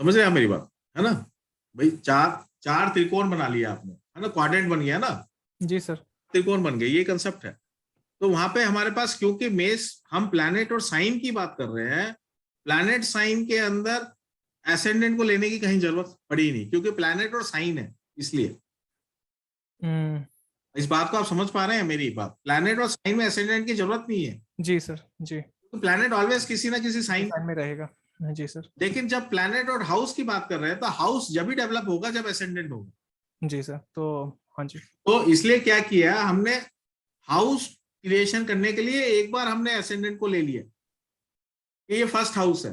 Speaker 2: समझ रहे हैं मेरी बात, है ना भाई? चार त्रिकोण बना लिया आपने, है ना, क्वाड्रेंट बन गया ना
Speaker 1: जी सर।
Speaker 2: त्रिकोण बन गए, ये कंसेप्ट है। तो वहां पे हमारे पास, क्योंकि मेष, हम प्लैनेट और साइन की बात कर रहे हैं, प्लैनेट साइन के अंदर एसेंडेंट को लेने की कहीं जरूरत पड़ी नहीं, क्योंकि प्लैनेट और साइन है, इसलिए। इस बात को आप समझ पा रहे हैं मेरी बात? प्लैनेट और साइन में एसेंडेंट की जरूरत नहीं है।
Speaker 1: जी सर जी।
Speaker 2: तो प्लैनेट ऑलवेज किसी ना किसी साइन
Speaker 1: में रहेगा। जी सर।
Speaker 2: लेकिन जब प्लैनेट और हाउस की बात कर रहे हैं, तो हाउस जब भी डेवलप होगा जब एसेंडेंट होगा।
Speaker 1: जी सर। तो हाँ जी,
Speaker 2: तो इसलिए क्या किया हमने, हाउस क्रिएशन करने के लिए एक बार हमने एसेंडेंट को ले लिया कि ये फर्स्ट हाउस है।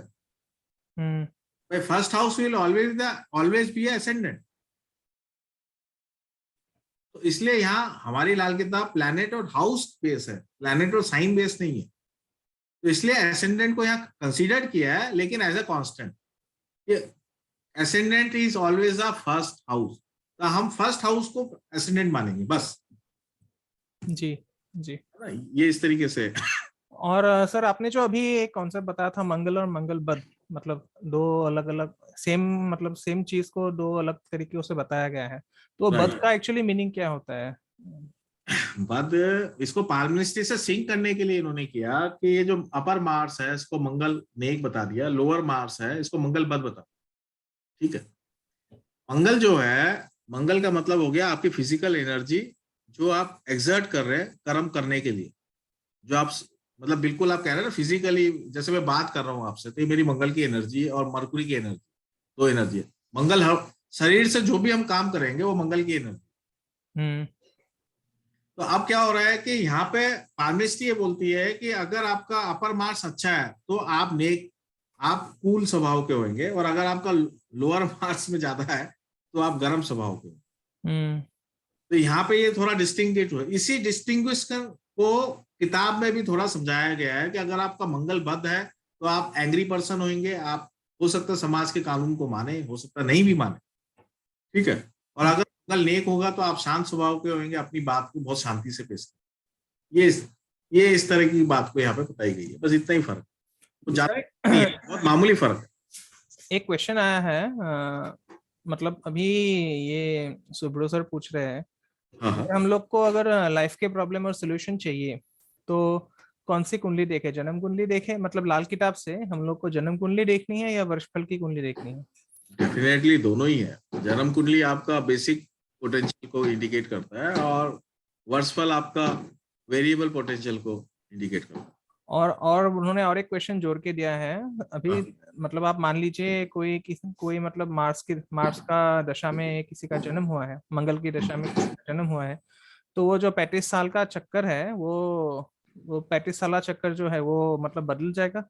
Speaker 2: भाई first house will always be ascendant. तो इसलिए यहाँ हमारी लाल किताब प्लैनेट और हाउस बेस है, प्लैनेट और साइन बेस नहीं है। तो इसलिए एसेंडेंट को यहाँ कंसीडर किया है, लेकिन as a constant. Ascendant is always a first house, तो हम फर्स्ट हाउस को एसेंडेंट मानेंगे बस।
Speaker 1: जी जी,
Speaker 2: ये इस तरीके से।
Speaker 1: और सर आपने जो अभी एक कॉन्सेप्ट बताया था मंगल और मंगल बद, मतलब दो अलग अलग मतलब सेम चीज को दो अलग तरीकों से बताया गया है, तो बद का एक्चुअली मीनिंग क्या होता है?
Speaker 2: बद इसको पाल्मिनिस्ट्री से सिंक करने के लिए इन्होंने किया कि ये जो अपर मार्स है इसको मंगल नेक बता दिया, लोअर मार्स है इसको मंगल बद बता, ठीक है। मंगल जो है, मंगल का मतलब हो गया आपकी फिजिकल एनर्जी जो आप एक्सर्ट कर रहे हैं कर्म करने के लिए, जो आप मतलब बिल्कुल आप कह रहे हैं ना फिजिकली, जैसे मैं बात कर रहा हूँ आपसे, तो ये मेरी मंगल की एनर्जी और मरकुरी की एनर्जी, दो एनर्जी है। मंगल शरीर से जो भी हम काम करेंगे वो मंगल की एनर्जी। तो अब क्या हो रहा है कि यहाँ पे पाल्मिनिस्ट्री ये बोलती है कि अगर आपका अपर मार्स अच्छा है तो आप नेक, आप कूल स्वभाव के होंगे, और अगर आपका लोअर मार्स में ज्यादा है तो आप गर्म स्वभाव के होंगे। तो यहाँ पे ये थोड़ा डिस्टिंग्विश हुआ। इसी डिस्टिंग्विश को किताब में भी थोड़ा समझाया गया है कि अगर आपका मंगल बद्ध है तो आप एंग्री पर्सन होंगे, आप हो सकता है समाज के कानून को माने, हो सकता है नहीं भी माने, ठीक है। और अगर मंगल नेक होगा तो आप शांत स्वभाव के होंगे, अपनी बात को बहुत शांति से पेश करें। ये इस तरह की बात को यहाँ पे बताई गई है, बस इतना ही फर्क, तो ज्यादा नहीं है, बहुत मामूली फर्क है।
Speaker 1: एक क्वेश्चन आया है, मतलब अभी ये सुब्रो सर पूछ रहे हैं
Speaker 2: हाँ हाँ।
Speaker 1: कि हम लोग को अगर लाइफ के प्रॉब्लम और सोल्यूशन चाहिए तो कौन सी कुंडली देखे, जन्म कुंडली देखे, मतलब लाल किताब से हम लोग को जन्म कुंडली देखनी है या वर्षफल की कुंडली देखनी है?
Speaker 2: डेफिनेटली दोनों ही है। जन्म कुंडली आपका बेसिक पोटेंशियल को इंडिकेट करता है और वर्षफल आपका वेरिएबल पोटेंशियल को इंडिकेट करता है।
Speaker 1: और उन्होंने और एक क्वेश्चन जोड़ के दिया है अभी, मतलब आप मान लीजिए कोई मतलब मार्स का दशा में किसी का जन्म हुआ है, मंगल की दशा में किसी का जन्म हुआ है, तो वो जो 35 साल का चक्कर है वो 35 साल चक्कर जो है वो मतलब बदल जाएगा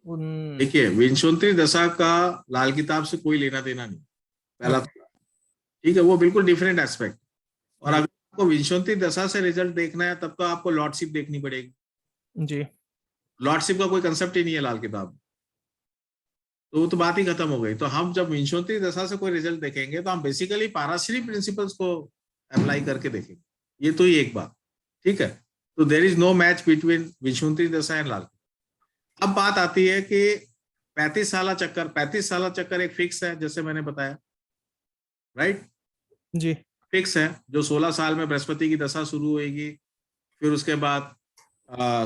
Speaker 1: उन।
Speaker 2: देखिए, विंशोत्तरी दशा का लाल किताब से कोई लेना देना नहीं, पहला तो, ठीक है, वो बिल्कुल डिफरेंट एस्पेक्ट। और अगर आपको विंशोत्तरी दशा से रिजल्ट देखना है तब तो आपको लॉर्डशिप देखनी पड़ेगी
Speaker 1: जी।
Speaker 2: लॉर्डशिप का कोई कंसेप्ट ही नहीं है लाल किताब में, तो वो तो बात ही खत्म हो गई। तो हम जब विंशोत्तरी दशा से कोई रिजल्ट देखेंगे तो हम बेसिकली पाराश्री प्रिंसिपल्स को अप्लाई करके देखेंगे, ये तो ही एक बात, ठीक है। तो there is no match between Vimshottari dasha and लाल। अब बात आती है कि 35 साल चक्कर एक फिक्स है, जैसे मैंने बताया, राइट
Speaker 1: जी।
Speaker 2: फिक्स है, जो 16 साल में बृहस्पति की दशा शुरू होगी, फिर उसके बाद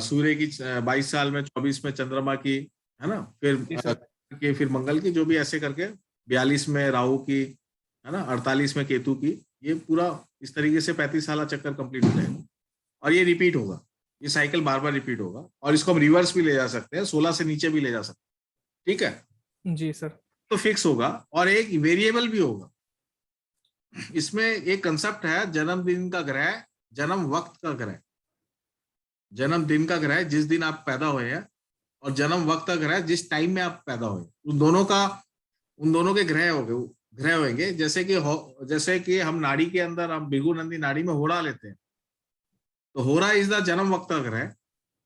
Speaker 2: सूर्य की 22 साल में, 24 में चंद्रमा की, है ना, फिर मंगल की, जो भी ऐसे करके 42 में राहु की, है ना, 48 में केतु की, ये पूरा इस तरीके से 35 साल चक्कर कंप्लीट हो जाएगा और ये रिपीट होगा, ये साइकिल बार बार रिपीट होगा। और इसको हम रिवर्स भी ले जा सकते हैं, 16 से नीचे भी ले जा सकते हैं, ठीक है
Speaker 1: जी सर।
Speaker 2: तो फिक्स होगा। और एक वेरिएबल भी होगा, इसमें एक कंसेप्ट है जन्मदिन का ग्रह, जन्म वक्त का ग्रह। जन्मदिन का ग्रह जिस दिन आप पैदा हुए हैं, और जन्म वक्त का ग्रह जिस टाइम में आप पैदा हुए, उन दोनों के ग्रह होंगे। जैसे कि हम नाड़ी के अंदर, हम भृगु नंदी नाड़ी में होरा लेते हैं, तो होरा इज द जन्म वक्त का ग्रह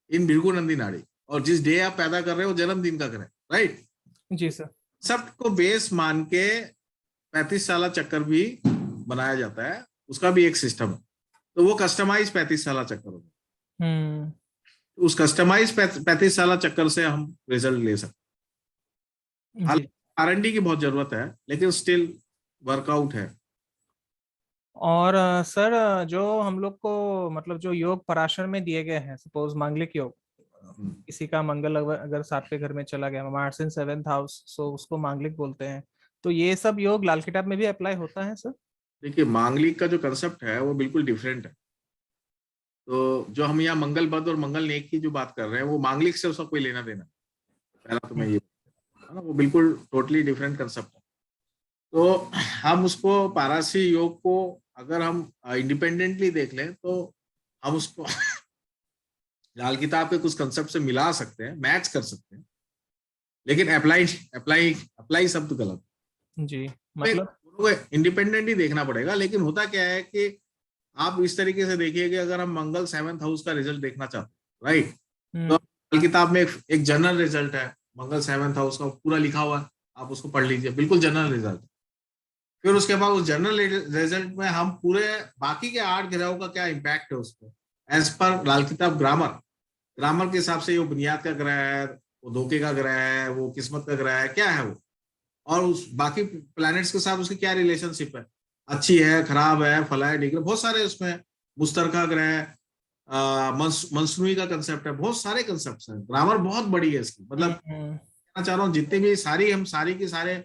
Speaker 2: इन भृगु नंदी नाड़ी, और जिस डे आप पैदा कर रहे हो जन्मदिन का ग्रह, राइट।
Speaker 1: जी सर।
Speaker 2: सब को बेस मान के 35 साल चक्कर भी बनाया जाता है, उसका भी एक सिस्टम है, तो वो कस्टमाइज 35 साल चक्कर होगा। उस कस्टमाइज 35 साल चक्कर से हम रिजल्ट ले सकते हैं। R&D की बहुत जरूरत है, लेकिन स्टिल वर्कआउट है।
Speaker 1: और सर जो हम लोग को मतलब जो योग पराशर में दिए गए हैं, सपोज मांगलिक योग, किसी का मंगल अगर 7वें घर में चला गया, मार्स इन 7th हाउस, सो उसको मांगलिक बोलते हैं, तो ये सब योग लाल किताब में भी अप्लाई होता है सर? देखिए,
Speaker 2: मांगलिक का जो कंसेप्ट है वो बिल्कुल डिफरेंट है। तो जो हम यहाँ मंगल बद और मंगल नेक की जो बात कर रहे हैं, वो मांगलिक से उसका कोई लेना देना, पहला तो मैं ये, है ना, वो बिल्कुल टोटली डिफरेंट कंसेप्ट है। तो हम उसको पाराशी योग को अगर हम इंडिपेंडेंटली देख लें तो हम उसको लाल किताब के कुछ कंसेप्ट से मिला सकते हैं, मैच कर सकते हैं, लेकिन अप्लाई शब्द गलत
Speaker 1: जी। मतलब
Speaker 2: इंडिपेंडेंटली देखना पड़ेगा। लेकिन होता क्या है कि आप इस तरीके से देखिए कि अगर हम मंगल 7th हाउस का रिजल्ट देखना चाहते हैं, राइट, तो लाल किताब में एक जनरल रिजल्ट है, मंगल 7th हाउस का पूरा लिखा हुआ है, आप उसको पढ़ लीजिए, बिल्कुल जनरल रिजल्ट। फिर उसके बाद उस जनरल रिजल्ट में हम पूरे बाकी के 8 ग्रहों का क्या इम्पैक्ट है उस पर एज पर लाल किताब ग्रामर के हिसाब से, वो बुनियाद का ग्रह है, वो धोखे का ग्रह है, वो किस्मत का ग्रह है, क्या है वो, और उस बाकी प्लैनेट्स के साथ उसकी क्या रिलेशनशिप है, अच्छी है, खराब है, फला है, डिग्री, बहुत सारे उसमें, मुश्तरका ग्रह, मंसूनी का कंसेप्ट है, बहुत सारे कंसेप्ट हैं। ग्रामर बहुत बड़ी है इसकी, मतलब कहना चाह रहा हूँ जितने भी सारी की सारे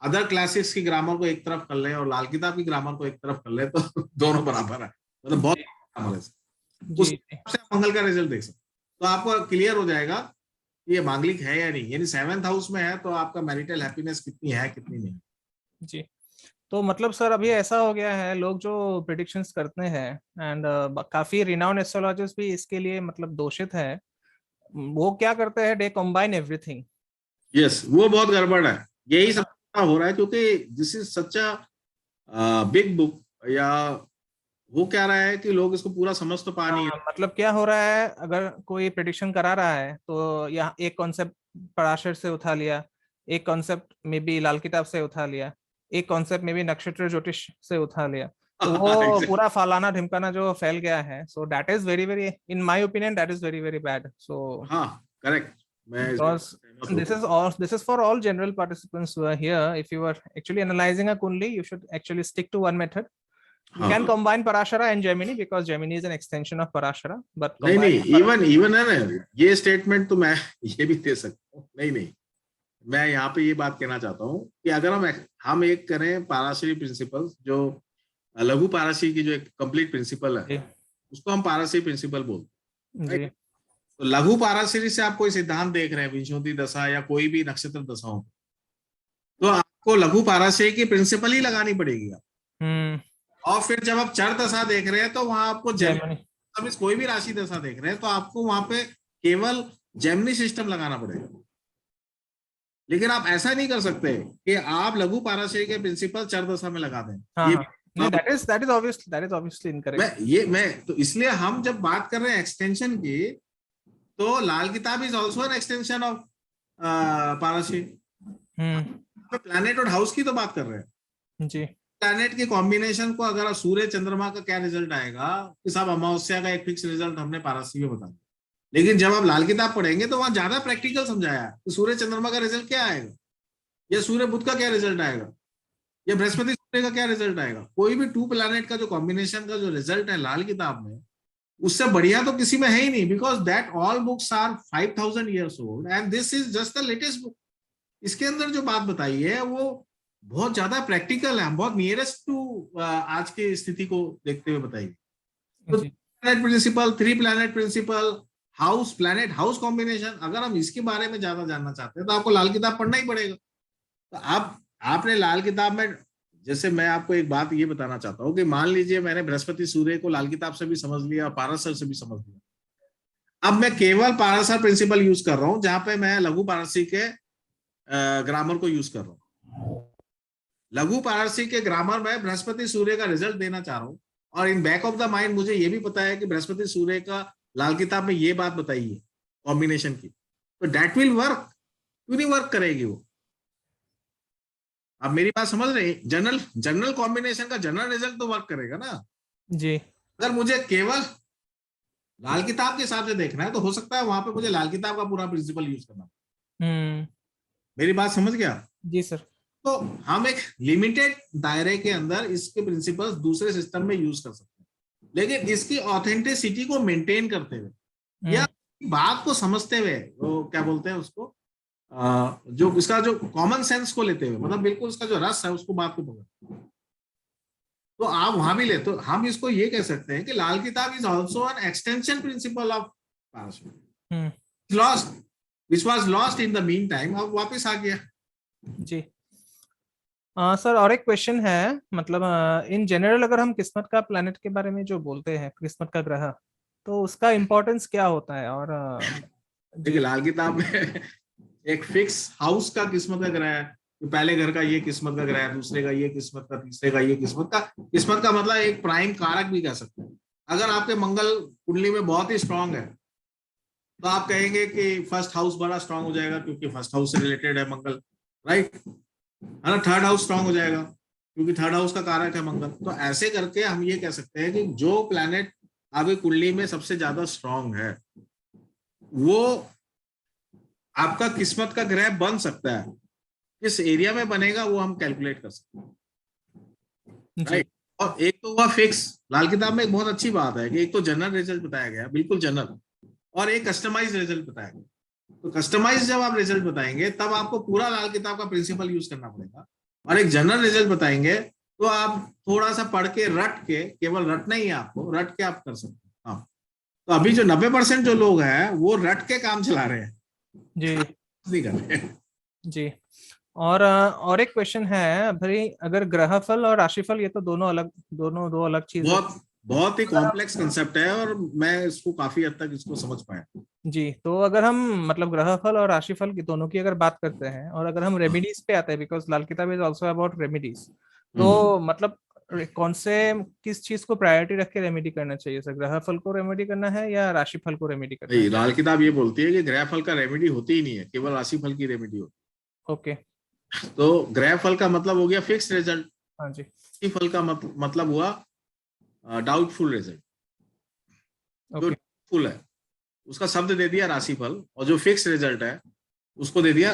Speaker 2: अदर क्लासेस की ग्रामर को एक तरफ कर ले और लाल किताब की ग्रामर को एक तरफ कर ले तो दोनों बराबर है, मतलब बहुत ग्रामर है। उस से मंगल का रिजल्ट देख सकते, तो आपको क्लियर हो जाएगा ये मांगलिक है या नहीं, यानी 7th हाउस में है तो आपका मैरिटल हैप्पीनेस कितनी है कितनी नहीं। जी,
Speaker 1: तो मतलब सर अभी ऐसा हो गया है, लोग जो प्रेडिक्शंस करते हैं एंड काफी रिनाउंड एस्ट्रोलॉजर्स भी इसके लिए मतलब दोषित है, वो क्या करते हैं, दे कंबाइन एवरीथिंग।
Speaker 2: यस, वो बहुत गड़बड़ है, यही सब हो रहा है, क्योंकि this is such a big book, या वो क्या रहा है कि लोग इसको पूरा समझ तो पा नहीं रहे।
Speaker 1: मतलब क्या हो रहा है, अगर कोई प्रेडिक्शन करा रहा है तो यहाँ एक कॉन्सेप्ट पराशर से उठा लिया, एक कॉन्सेप्ट में भी लाल किताब से उठा लिया, एक कॉन्सेप्ट में भी नक्षत्र ज्योतिष से उठा लिया, तो वो
Speaker 2: Exactly.
Speaker 1: पूरा फालाना ढिमकाना जो फैल गया है, so that is very very, in my opinion that is very very bad. So
Speaker 2: हाँ, करेक्ट, मैं इस बात
Speaker 1: because
Speaker 2: से सहमत हूँ।
Speaker 1: this is for all general participants who are here. If you are actually analyzing a kundli, you should actually stick to one method. You
Speaker 2: हाँ,
Speaker 1: can
Speaker 2: हाँ।
Speaker 1: combine Parashara and Gemini because Gemini is an extension of Parashara. But
Speaker 2: नहीं नहीं,
Speaker 1: combining
Speaker 2: इवन है ना, ये स्टेटमेंट तो मैं ये भी दे सकता हूँ। नहीं, मैं यहाँ पे ये बात कहना चाहता हूँ कि अगर हम एक करें पाराशरी प्रिंसिपल्स, जो लघु पाराशरी की जो एक कंप्लीट प्रिंसिपल है,
Speaker 1: जी,
Speaker 2: उसको हम पाराशरी प्रिंसिपल बोलते हैं।
Speaker 1: जी,
Speaker 2: तो लघु पाराशरी से आप कोई सिद्धांत देख रहे हैं, विंशोत्ति दशा या कोई भी नक्षत्र दशाओं, तो आपको लघु पाराशरी की प्रिंसिपल ही लगानी पड़ेगी। और फिर जब आप चर दशा देख रहे हैं तो वहां आपको
Speaker 1: Gemini.
Speaker 2: कोई भी राशि दशा देख रहे हैं तो आपको वहां पे केवल जेमिनी सिस्टम लगाना पड़ेगा। लेकिन आप ऐसा नहीं कर सकते कि आप लघु पाराशरी के प्रिंसिपल चर दशा में लगा दें। ये
Speaker 1: No, that is obviously incorrect.
Speaker 2: मैं तो इसलिए हम जब बात कर रहे हैं एक्सटेंशन की, तो लाल किताब is also an extension of Parashari. Planet और हाउस की तो बात कर रहे हैं
Speaker 1: जी,
Speaker 2: प्लैनेट के कॉम्बिनेशन को, अगर सूर्य चंद्रमा का क्या रिजल्ट आएगा कि साहब अमावस्या का एक फिक्स रिजल्ट हमने पाराशरी में बता दिया। लेकिन जब आप लाल किताब पढ़ेंगे तो वहां ज्यादा प्रैक्टिकल समझाया है कि सूर्य चंद्रमा का रिजल्ट क्या आएगा, या सूर्य बुध का क्या रिजल्ट आएगा, या बृहस्पति सूर्य का क्या रिजल्ट आएगा। कोई भी टू प्लैनेट का जो कॉम्बिनेशन का जो रिजल्ट है लाल किताब में, उससे बढ़िया तो किसी में है ही नहीं, because that all books are 5000 years old and this is just the latest book. इसके अंदर जो बात बताई है वो बहुत ज्यादा प्रैक्टिकल है, बहुत नियरेस्ट टू आज की स्थिति को देखते हुए बताई। तो planet principal, 3 planet principal, house planet house combination, अगर हम इसके बारे में ज्यादा जानना चाहते हैं तो आपको लाल किताब पढ़ना ही पड़ेगा। तो आपने लाल किताब में, जैसे मैं आपको एक बात ये बताना चाहता हूँ कि मान लीजिए मैंने बृहस्पति सूर्य को लाल किताब से भी समझ लिया और पाराशर से भी समझ लिया। अब मैं केवल पाराशर प्रिंसिपल यूज कर रहा हूँ, जहां पे मैं लघु पारसी के ग्रामर को यूज कर रहा हूँ। लघु पारसी के ग्रामर में बृहस्पति सूर्य का रिजल्ट देना चाह रहा हूँ, और in back of the mind मुझे ये भी पता है कि बृहस्पति सूर्य का लाल किताब में ये बात बताई है कॉम्बिनेशन की, तो दैट विल वर्क। क्यों नहीं वर्क करेगी वो? आप मेरी बात समझ रहे हैं? जनरल कॉम्बिनेशन का जनरल रिजल्ट तो वर्क करेगा ना
Speaker 1: जी।
Speaker 2: अगर मुझे केवल लाल किताब के हिसाब से देखना है तो हो सकता है वहां पे मुझे लाल किताब का पूरा प्रिंसिपल यूज करना। मेरी बात समझ गया?
Speaker 1: जी सर।
Speaker 2: तो हम एक लिमिटेड दायरे के अंदर इसके प्रिंसिपल्स दूसरे सिस्टम में यूज कर सकते हैं, लेकिन इसकी ऑथेंटिसिटी को मेंटेन करते हुए या बात को समझते हुए, वो क्या बोलते हैं उसको, जो इसका जो कॉमन सेंस को लेते हुए, मतलब बिल्कुल इसका जो रस है उसको बात को पकड़, तो आप वहां भी ले, तो हम इसको ये कह सकते हैं कि लाल किताब is also an extension principle of Parsi, lost which was lost in the mean time, अब वापस आ गया।
Speaker 1: जी सर, और एक क्वेश्चन है, मतलब इन जनरल अगर हम किस्मत का प्लैनेट के बारे में जो बोलते हैं, किस्मत का ग्रह, तो उसका इम्पोर्टेंस क्या होता है? और
Speaker 2: देखिए लाल किताब में एक फिक्स हाउस का किस्मत का ग्रह है, तो पहले घर का ये किस्मत का ग्रह है, दूसरे का ये किस्मत का, तीसरे का ये किस्मत का मतलब एक प्राइम कारक भी कह सकते हैं। अगर आपके मंगल कुंडली में बहुत ही स्ट्रांग है तो आप कहेंगे कि फर्स्ट हाउस बड़ा स्ट्रांग हो जाएगा क्योंकि फर्स्ट हाउस से रिलेटेड है मंगल, राइट है ना। थर्ड हाउस स्ट्रांग हो जाएगा क्योंकि थर्ड हाउस का कारक है मंगल। तो ऐसे करके हम ये कह सकते हैं कि जो प्लैनेट आपकी कुंडली में सबसे ज्यादा स्ट्रांग है वो आपका किस्मत का ग्रह बन सकता है। किस एरिया में बनेगा वो हम कैलकुलेट कर सकते हैं, राइट। और एक तो हुआ फिक्स, लाल किताब में एक बहुत अच्छी बात है कि एक तो जनरल रिजल्ट बताया गया, बिल्कुल जनरल, और एक कस्टमाइज रिजल्ट बताया गया। तो कस्टमाइज जब आप रिजल्ट बताएंगे तब आपको पूरा लाल किताब का प्रिंसिपल यूज करना पड़ेगा, और एक जनरल रिजल्ट बताएंगे तो आप थोड़ा सा पढ़ के रट के, केवल रटना ही है आपको, रट के आप कर सकते हैं। हाँ, तो अभी जो 90% जो लोग हैं वो रट के काम चला रहे हैं
Speaker 1: जी,
Speaker 2: नहीं कर रहे
Speaker 1: जी। और एक क्वेश्चन है भाई, अगर ग्रहफल और राशिफल, ये तो दोनों दो अलग चीज है।
Speaker 2: बहुत ही कॉम्प्लेक्स कंसेप्ट है और मैं इसको काफी हद तक इसको समझ पाया
Speaker 1: जी। तो अगर हम मतलब ग्रहफल और राशिफल की दोनों की अगर बात करते हैं, और अगर हम रेमेडीज पे आते हैं, बिकॉज लाल किताब इज आल्सो अबाउट रेमेडीज, तो मतलब कौन से किस चीज को प्रायोरिटी रख के रेमेडी करना चाहिए सर? ग्रह फल को रेमेडी करना है या राशि फल को रेमेडी करना
Speaker 2: नहीं,
Speaker 1: है?
Speaker 2: लाल किताब ये बोलती है कि ग्रह फल का रेमेडी होती ही नहीं है, केवल राशि फल की रेमेडी होती
Speaker 1: ओके,
Speaker 2: है। तो ग्रह फल का मतलब हो गया फिक्स रिजल्ट,
Speaker 1: हाँ जी,
Speaker 2: राशि फल का मतलब हुआ डाउटफुल रिजल्ट। जो
Speaker 1: ओके,
Speaker 2: डाउटफुल है उसका शब्द दे दिया राशि फल, और जो फिक्स रिजल्ट है उसको दे दिया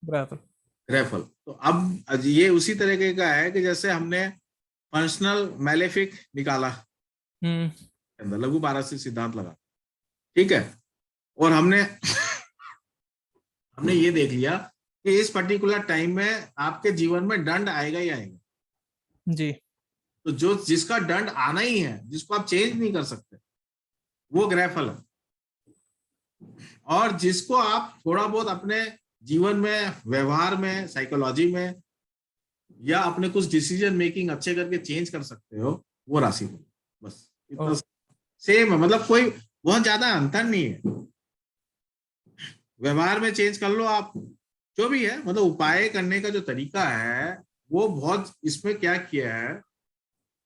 Speaker 1: ग्रह फल।
Speaker 2: ग्रह फल। तो अब ये उसी तरीके का है कि जैसे हमने फंक्शनल मैलेफिक निकाला, अंदर लघु पारस्यिक सिद्धांत लगा, ठीक है, और हमने ये देख लिया कि इस पर्टिकुलर टाइम में आपके जीवन में दंड आएगा ही आएगा।
Speaker 1: जी,
Speaker 2: तो जो जिसका दंड आना ही है, जिसको आप चेंज नहीं कर सकते, वो ग्रह फल है। और जिसको आप थोड़ा बहुत अपने जीवन में, व्यवहार में, साइकोलॉजी में, या अपने कुछ डिसीजन मेकिंग अच्छे करके चेंज कर सकते हो, वो राशि फल। बस इतना सेम है, मतलब कोई बहुत ज्यादा अंतर नहीं है। व्यवहार में चेंज कर लो आप, जो भी है, मतलब उपाय करने का जो तरीका है वो बहुत, इसमें क्या किया है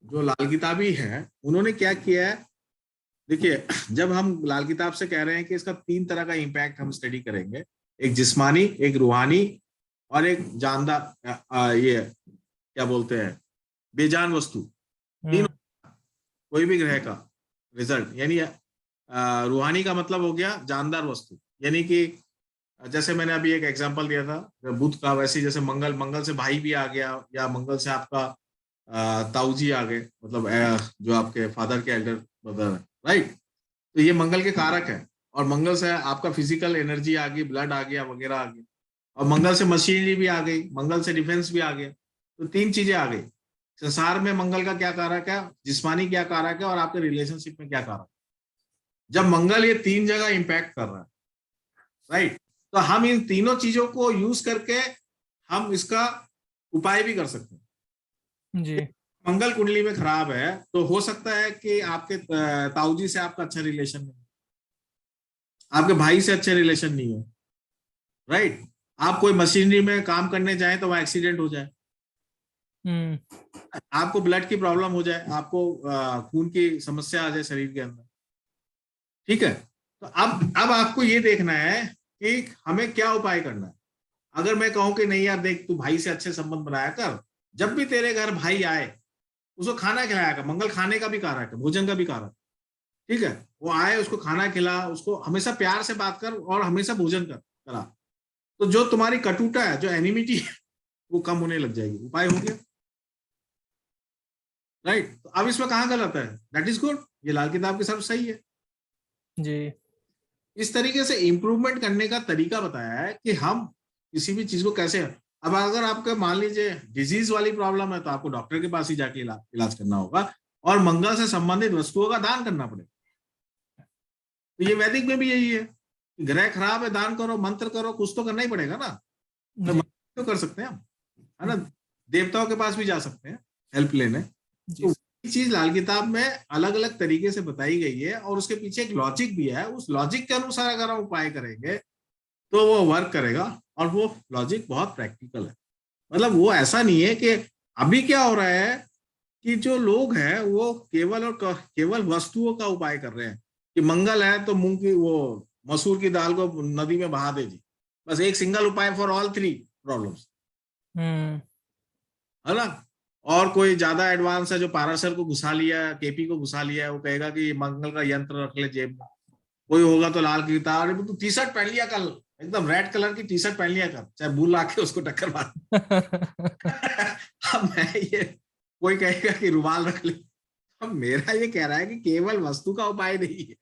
Speaker 2: जो लाल किताबी है उन्होंने क्या किया है, देखिए, जब हम लाल किताब से कह रहे हैं कि इसका 3 तरह का इम्पैक्ट हम स्टडी करेंगे, एक जिस्मानी, एक रूहानी और एक जानदार, ये क्या बोलते हैं, बेजान वस्तु, तीन, कोई भी ग्रह का रिजल्ट, यानी रूहानी का मतलब हो गया जानदार वस्तु, यानी कि जैसे मैंने अभी एक एग्जांपल दिया था बुध का, वैसे जैसे मंगल से भाई भी आ गया, या मंगल से आपका ताऊजी आ गए, मतलब जो आपके फादर के एल्डर ब्रदर है, राइट। तो ये मंगल के कारक है, और मंगल से आपका फिजिकल एनर्जी आ गई, ब्लड आ गया, वगैरह आ गया, और मंगल से मशीनरी भी आ गई, मंगल से डिफेंस भी आ गया। तो 3 चीजें आ गई। संसार में मंगल का क्या कारक है, जिस्मानी क्या कारक है, और आपके रिलेशनशिप में क्या कारक है। जब मंगल ये 3 जगह इंपैक्ट कर रहा है, राइट, तो हम इन तीनों चीजों को यूज करके हम इसका उपाय भी कर सकते हैं
Speaker 1: जी,
Speaker 2: मंगल कुंडली में खराब है तो हो सकता है कि आपके ताऊजी से आपका अच्छा रिलेशन नहीं, आपके भाई से अच्छे रिलेशन नहीं हो, राइट। आप कोई मशीनरी में काम करने जाए तो वहां एक्सीडेंट हो जाए, आपको ब्लड की प्रॉब्लम हो जाए, आपको खून की समस्या आ जाए शरीर के अंदर, ठीक है। तो अब आपको ये देखना है कि हमें क्या उपाय करना है। अगर मैं कहूं कि नहीं यार देख, तू भाई से अच्छे संबंध बनाया कर, जब भी तेरे घर भाई आए उसको खाना खिलाया कर, मंगल खाने का भी कारक है, भोजन का भी कारक, ठीक है। वो आए, उसको खाना खिला, उसको हमेशा प्यार से बात कर, और हमेशा भोजन करा, तो जो तुम्हारी कटुता है, जो एनिमिटी है, वो कम होने लग जाएगी। उपाय हो गया, राइट। तो अब इसमें कहाँ गलत है, दैट इज गुड, ये लाल किताब के सब सही है
Speaker 1: जी।
Speaker 2: इस तरीके से इम्प्रूवमेंट करने का तरीका बताया है कि हम किसी भी चीज को कैसे। अब अगर आपका मान लीजिए डिजीज वाली प्रॉब्लम है तो आपको डॉक्टर के पास ही जाके इलाज करना होगा, और मंगल से संबंधित वस्तुओं का दान करना पड़ेगा। तो ये वैदिक में भी यही है, ग्रह खराब है, दान करो, मंत्र करो, कुछ तो करना ही पड़ेगा ना। तो मंत्र तो कर सकते हैं हम, है ना, देवताओं के पास भी जा सकते हैं हेल्प लेने। तो ये चीज लाल किताब में अलग अलग तरीके से बताई गई है, और उसके पीछे एक लॉजिक भी है। उस लॉजिक के अनुसार अगर हम उपाय करेंगे तो वो वर्क करेगा, और वो लॉजिक बहुत प्रैक्टिकल है। मतलब वो ऐसा नहीं है कि अभी क्या हो रहा है कि जो लोग हैं वो केवल और केवल वस्तुओं का उपाय कर रहे हैं कि मंगल है तो मूंग की, वो मसूर की दाल को नदी में बहा दे जी, बस एक सिंगल उपाय फॉर ऑल 3 प्रॉब्लम्स, है ना। और कोई ज्यादा एडवांस है जो पाराशर को घुसा लिया, केपी को घुसा लिया, वो कहेगा कि मंगल का यंत्र रख ले जेब में। कोई होगा तो लाल किताब, तो टी शर्ट पहन लिया कल, एकदम रेड कलर की टी शर्ट पहन लिया कर, चाहे भूल आके उसको टक्कर मार। अब मैं ये, कोई कहेगा कि रुमाल रख ले। अब मेरा ये कह रहा है कि केवल वस्तु का उपाय नहीं है,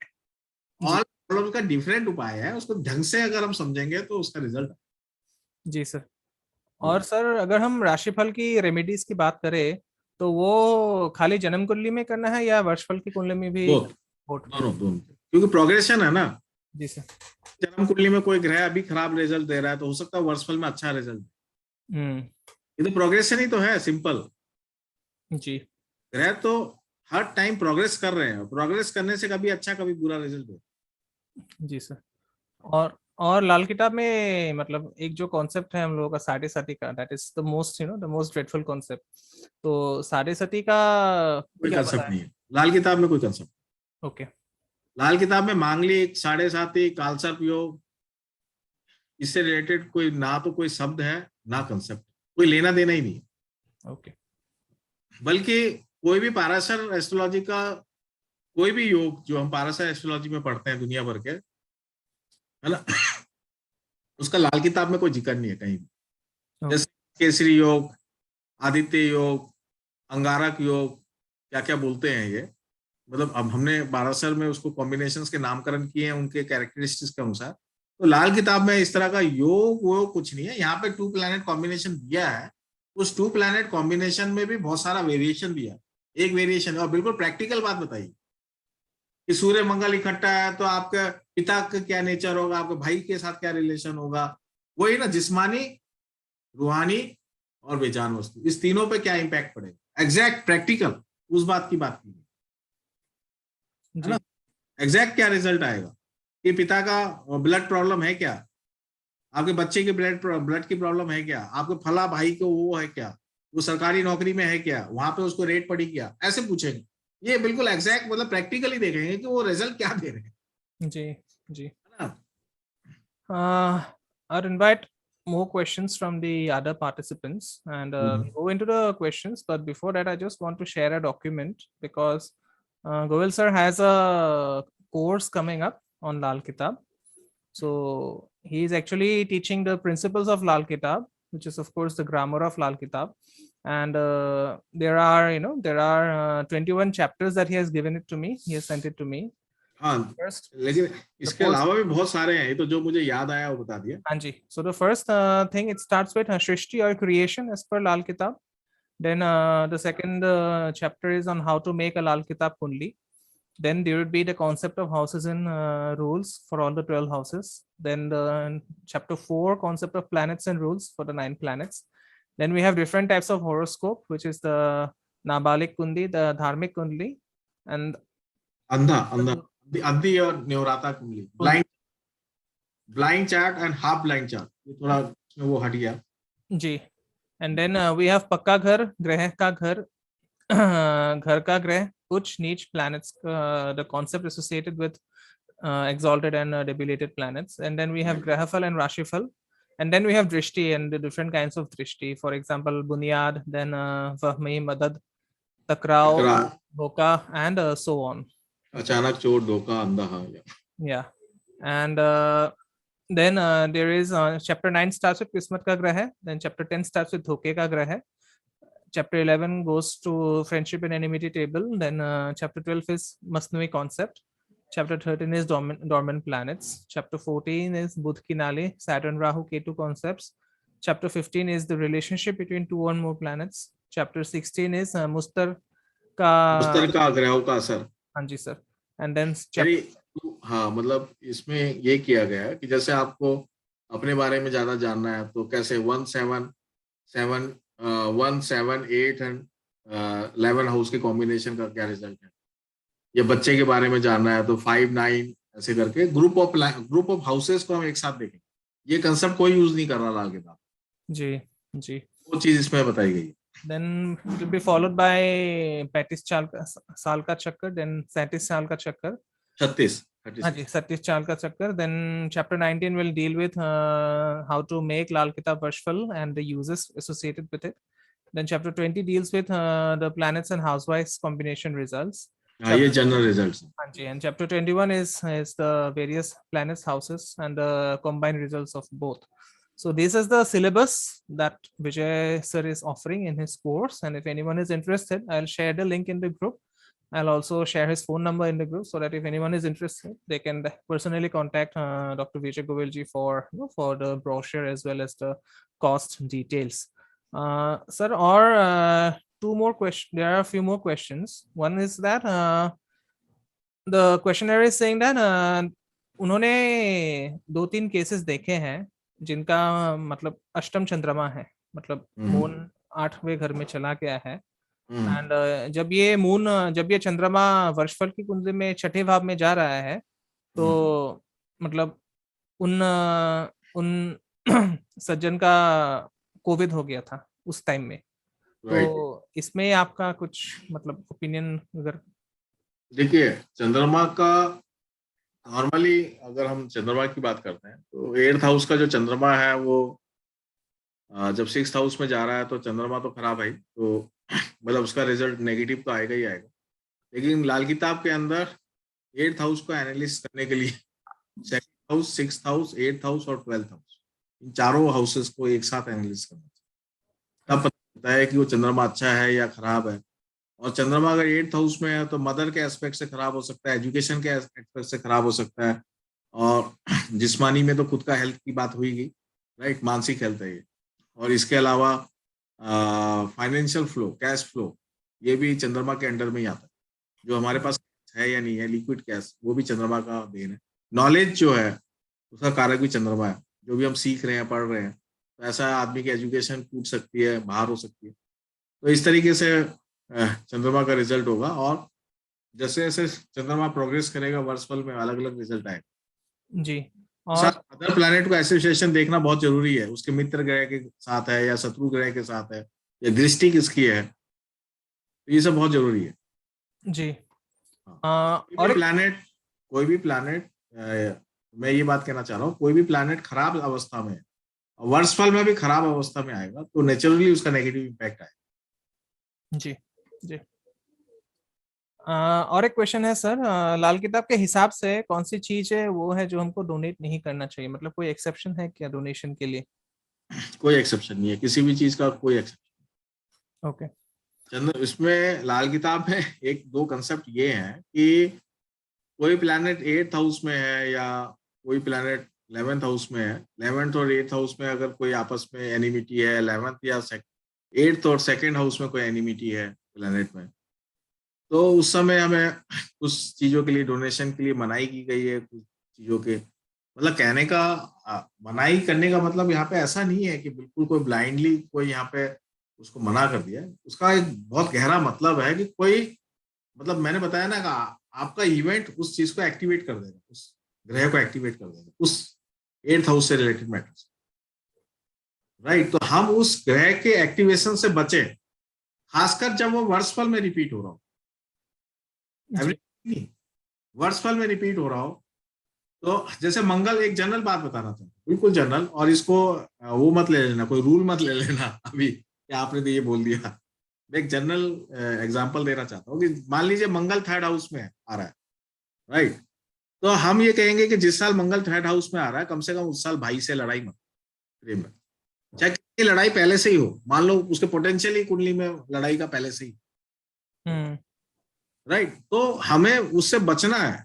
Speaker 2: ऑल प्रॉब्लम का डिफरेंट उपाय है। उसको ढंग से अगर हम समझेंगे तो उसका रिजल्ट।
Speaker 1: जी सर। और सर अगर हम राशिफल की रेमेडीज की बात करें तो वो खाली जन्म कुंडली में करना है या वर्षफल की कुंडली में भी?
Speaker 2: दोनों, क्योंकि प्रोग्रेशन है ना।
Speaker 1: जी सर।
Speaker 2: जन्म कुंडली में कोई ग्रह अभी खराब रिजल्ट दे रहा है तो हो सकता है वर्षफल में अच्छा रिजल्ट। ये तो प्रोग्रेशन ही तो है, सिंपल।
Speaker 1: जी।
Speaker 2: ग्रह तो हर टाइम प्रोग्रेस कर रहे हैं, प्रोग्रेस करने से कभी अच्छा कभी बुरा रिजल्ट दे।
Speaker 1: जी सर। और लाल किताब में मतलब एक जो कॉन्सेप्ट है हम लोगों का साढ़े सती का, that is the most the most dreadful concept. तो साढ़े सती का
Speaker 2: कोई
Speaker 1: क्या
Speaker 2: कंसेप्ट
Speaker 1: बताएं?
Speaker 2: नहीं है लाल किताब में, कोई कंसेप्ट।
Speaker 1: ओके।
Speaker 2: लाल किताब में मांगलिक, साढ़े साती, कालसर्प योग, इससे रिलेटेड कोई ना तो कोई शब्द है ना कंसेप्ट, कोई लेना देना ही नहीं है।
Speaker 1: ओके।
Speaker 2: बल्कि कोई भी पाराशर एस्ट्रोलॉजी का कोई भी योग जो हम पाराशर एस्ट्रोलॉजी में पढ़ते हैं दुनिया भर के, है ना, उसका लाल किताब में कोई जिक्र नहीं है कहीं भी। जैसे केसरी योग, आदित्य योग, अंगारक योग, क्या क्या बोलते हैं ये, मतलब अब हमने पाराशर में उसको कॉम्बिनेशंस के नामकरण किए हैं उनके कैरेक्टरिस्टिक्स के अनुसार। तो लाल किताब में इस तरह का योग वो कुछ नहीं है। यहाँ पे 2 प्लैनेट कॉम्बिनेशन दिया है, उस 2 प्लैनेट कॉम्बिनेशन में भी बहुत सारा वेरिएशन दिया है। एक वेरिएशन है और बिल्कुल प्रैक्टिकल बात बताइए कि सूर्य मंगल इकट्ठा है तो आपके पिता का क्या नेचर होगा, आपके भाई के साथ क्या रिलेशन होगा, वही ना, जिस्मानी, रूहानी और बेजान वस्तु, इस तीनों पे क्या इम्पैक्ट पड़ेगा, एग्जैक्ट प्रैक्टिकल उस बात की बात की है ना। एग्जैक्ट क्या रिजल्ट आएगा कि पिता का ब्लड प्रॉब्लम है क्या, आपके बच्चे के ब्लड की प्रॉब्लम है क्या, आपके फला भाई को वो है क्या, वो सरकारी नौकरी में है क्या, वहां पे उसको रेट पड़ी क्या, ऐसे पूछेंगे। ये बिल्कुल एग्जैक्ट मतलब प्रैक्टिकली देखेंगे कि वो रिजल्ट क्या दे रहे हैं।
Speaker 1: जी जी।
Speaker 2: है ना।
Speaker 1: I'll invite more questions from the other participants and we'll go into the questions. But before that, I just want to share a document because Govind sir has a course coming up on Lal Kitab. So he is actually teaching the principles of Lal Kitab, which is of course the grammar of Lal Kitab. And there are 21 chapters that he has given it to me. He has sent it to me.
Speaker 2: हाँ,
Speaker 1: First,
Speaker 2: लेकिन इसके
Speaker 1: first-
Speaker 2: अलावा भी बहुत सारे हैं, ये तो जो मुझे याद आया वो बता दिया।
Speaker 1: Anji. So the first thing, it starts with Shrishti or creation as per Lal Kitab. Then the second chapter is on how to make a Lal Kitab Kundli. Then there would be the concept of houses and rules for all the 12 houses. Then the chapter 4, concept of planets and rules for the 9 planets. Then we have different types of horoscope, which is the Nabalik Kundi, the Dharmik Kundli, and
Speaker 2: अंधा अंधा अंधी और न्योराता कुंडली, blind chart and half blind chart, ये थोड़ा इसमें वो हट गया
Speaker 1: जी। एंड देन वी हैव पक्का घर, ग्रह का घर, घर का ग्रह, उच्च नीच planets, the concept associated with exalted and debilitated planets. And then we have grahafal and rashifal. And then we have drishti and the different kinds of drishti. For example, bunyad, then vahmi, madad, takraw, dhoka, and so on.
Speaker 2: अचानक चोट, धोखा, अंधा, हाँ।
Speaker 1: Yeah. And then there is chapter 9 starts with Kismat ka grah hai. Then chapter 10 starts with Dhoke ka grah hai. Chapter 11 goes to friendship and enmity table. Then chapter 12 is Masnui concept. Chapter 13 is dormant planets. Chapter 14 is Budh ki Nali, Saturn, Rahu, Ketu concepts. Chapter 15 is the relationship between 2 or more planets. Chapter 16 is Mustar ka
Speaker 2: ग्रहों का असर।
Speaker 1: हाँ जी सर। एंड देन
Speaker 2: हाँ, मतलब इसमें ये किया गया है कि जैसे आपको अपने बारे में ज्यादा जानना है तो कैसे 1, 7, 8 एंड 11 हाउस के कॉम्बिनेशन का क्या रिजल्ट है, या बच्चे के बारे में जानना है तो 5, 9 ऐसे करके ग्रुप ऑफ हाउसेस को हम एक साथ देखें। ये कंसेप्ट कोई यूज नहीं कर रहा लाल किताब।
Speaker 1: जी जी।
Speaker 2: वो चीज इसमें बताई गई है।
Speaker 1: Then it will be followed by 35 साल का चक्कर, then 37 साल का चक्कर,
Speaker 2: 36
Speaker 1: हाँ जी 37 साल का चक्कर. Then chapter 19 will deal with how to make Lal Kitab Varshful and the uses associated with it. Then chapter 20 deals with the planets and housewise combination results.
Speaker 2: हाँ, ये जनरल रिजल्ट्स।
Speaker 1: हाँ जी. And chapter 21 is the various planets, houses, and the combined results of both. So this is the syllabus that Vijay sir is offering in his course, and if anyone is interested, I'll share the link in the group. I'll also share his phone number in the group so that if anyone is interested, they can personally contact Dr. Vijay Govilji for the brochure as well as the cost details. Sir, or two more questions. There are a few more questions. One is that the questionnaire is saying that उन्होंने 2-3 केसेस देखे हैं जिनका मतलब अष्टम चंद्रमा है, मतलब मून 8वें घर में चला गया है. एंड जब ये चंद्रमा वर्षफल की कुंडली में 6ठे भाव में जा रहा है तो मतलब उन सज्जन का कोविड हो गया था उस टाइम में,
Speaker 2: राइट।
Speaker 1: तो इसमें आपका कुछ मतलब ओपिनियन अगर?
Speaker 2: देखिए, चंद्रमा का नॉर्मली अगर हम चंद्रमा की बात करते हैं तो 8th हाउस का जो चंद्रमा है वो जब 6th हाउस में जा रहा है तो चंद्रमा तो खराब है ही, तो मतलब उसका रिजल्ट नेगेटिव तो आएगा ही आएगा। लेकिन लाल किताब के अंदर 8th हाउस को एनालिसिस करने के लिए 2nd house, 6th house, 8th house और 12th हाउस, इन चारों हाउसेस को एक साथ एनालिसिस करना चाहिए, तब पता चलता है कि वो चंद्रमा अच्छा है या खराब है। और चंद्रमा अगर 8th हाउस में है तो मदर के एस्पेक्ट से खराब हो सकता है, एजुकेशन के एस्पेक्ट से खराब हो सकता है, और जिस्मानी में तो खुद का हेल्थ की बात हुई, राइट, मानसिक हेल्थ है ये। और इसके अलावा फाइनेंशियल फ्लो, कैश फ्लो, ये भी चंद्रमा के अंडर में ही आता है। जो हमारे पास है या नहीं है लिक्विड कैश, वो भी चंद्रमा का देन है। नॉलेज जो है उसका कारक भी चंद्रमा है, जो भी हम सीख रहे हैं, पढ़ रहे हैं, तो ऐसा आदमी की एजुकेशन टूट सकती है, बाहर हो सकती है। तो इस तरीके से चंद्रमा का रिजल्ट होगा, और जैसे जैसे चंद्रमा प्रोग्रेस करेगा वर्षफल में अलग अलग रिजल्ट आएगा
Speaker 1: जी।
Speaker 2: साथ
Speaker 1: और
Speaker 2: अदर प्लैनेट को एसोसिएशन देखना बहुत जरूरी है, उसके मित्र ग्रह के साथ है या शत्रु ग्रह के साथ है या दृष्टि किसकी है, तो ये सब बहुत जरूरी है।
Speaker 1: जी।
Speaker 2: हाँ।
Speaker 1: और
Speaker 2: कोई भी प्लैनेट मैं ये बात कहना चाह रहा हूँ, कोई भी प्लैनेट खराब अवस्था में, वर्षफल में भी खराब अवस्था में आएगा तो नेचुरली उसका नेगेटिव इम्पैक्ट आएगा।
Speaker 1: जी जी। और एक क्वेश्चन है सर, लाल किताब के हिसाब से कौन सी चीज है वो है जो हमको डोनेट नहीं करना चाहिए, मतलब कोई एक्सेप्शन है क्या डोनेशन के लिए?
Speaker 2: कोई एक्सेप्शन नहीं है, किसी भी चीज का कोई एक्सेप्शन।
Speaker 1: ओके।
Speaker 2: इसमें लाल किताब में एक दो कंसेप्ट ये हैं कि कोई प्लैनेट 8th हाउस में है या कोई प्लैनेट 11th हाउस में है, 11th और 8th हाउस में अगर कोई आपस में एनिमिटी है, 11th या 8th और 2nd हाउस में कोई एनिमिटी है प्लैनेट में, तो उस समय हमें कुछ चीजों के लिए, डोनेशन के लिए मनाही की गई है। कुछ चीजों के मतलब कहने का मनाही करने का मतलब यहाँ पे ऐसा नहीं है कि बिल्कुल कोई ब्लाइंडली कोई यहाँ पे उसको मना कर दिया है। उसका एक बहुत गहरा मतलब है कि कोई, मतलब मैंने बताया ना कि आपका इवेंट उस चीज को एक्टिवेट कर देगा, उस ग्रह को एक्टिवेट कर देगा, उस 8th हाउस से रिलेटेड मैटर्स, राइट। तो हम उस ग्रह के एक्टिवेशन से बचे, खासकर जब वो वर्षफल में रिपीट हो रहा हो, वर्षफल में रिपीट हो रहा हो। तो जैसे मंगल, एक जनरल बात बताना था, बिल्कुल जनरल, और इसको वो मत ले लेना, कोई रूल मत ले लेना अभी कि आपने तो ये बोल दिया। मैं एक जनरल एग्जांपल देना चाहता हूँ कि मान लीजिए मंगल 3rd हाउस में आ रहा है, राइट। तो हम ये कहेंगे कि जिस साल मंगल 3rd हाउस में आ रहा है, कम से कम उस साल भाई से लड़ाई मत, प्रेम में, चाहे कितनी लड़ाई पहले से ही हो, मान लो उसके पोटेंशियल ही कुंडली में लड़ाई का पहले से ही, राइट। तो हमें उससे बचना है,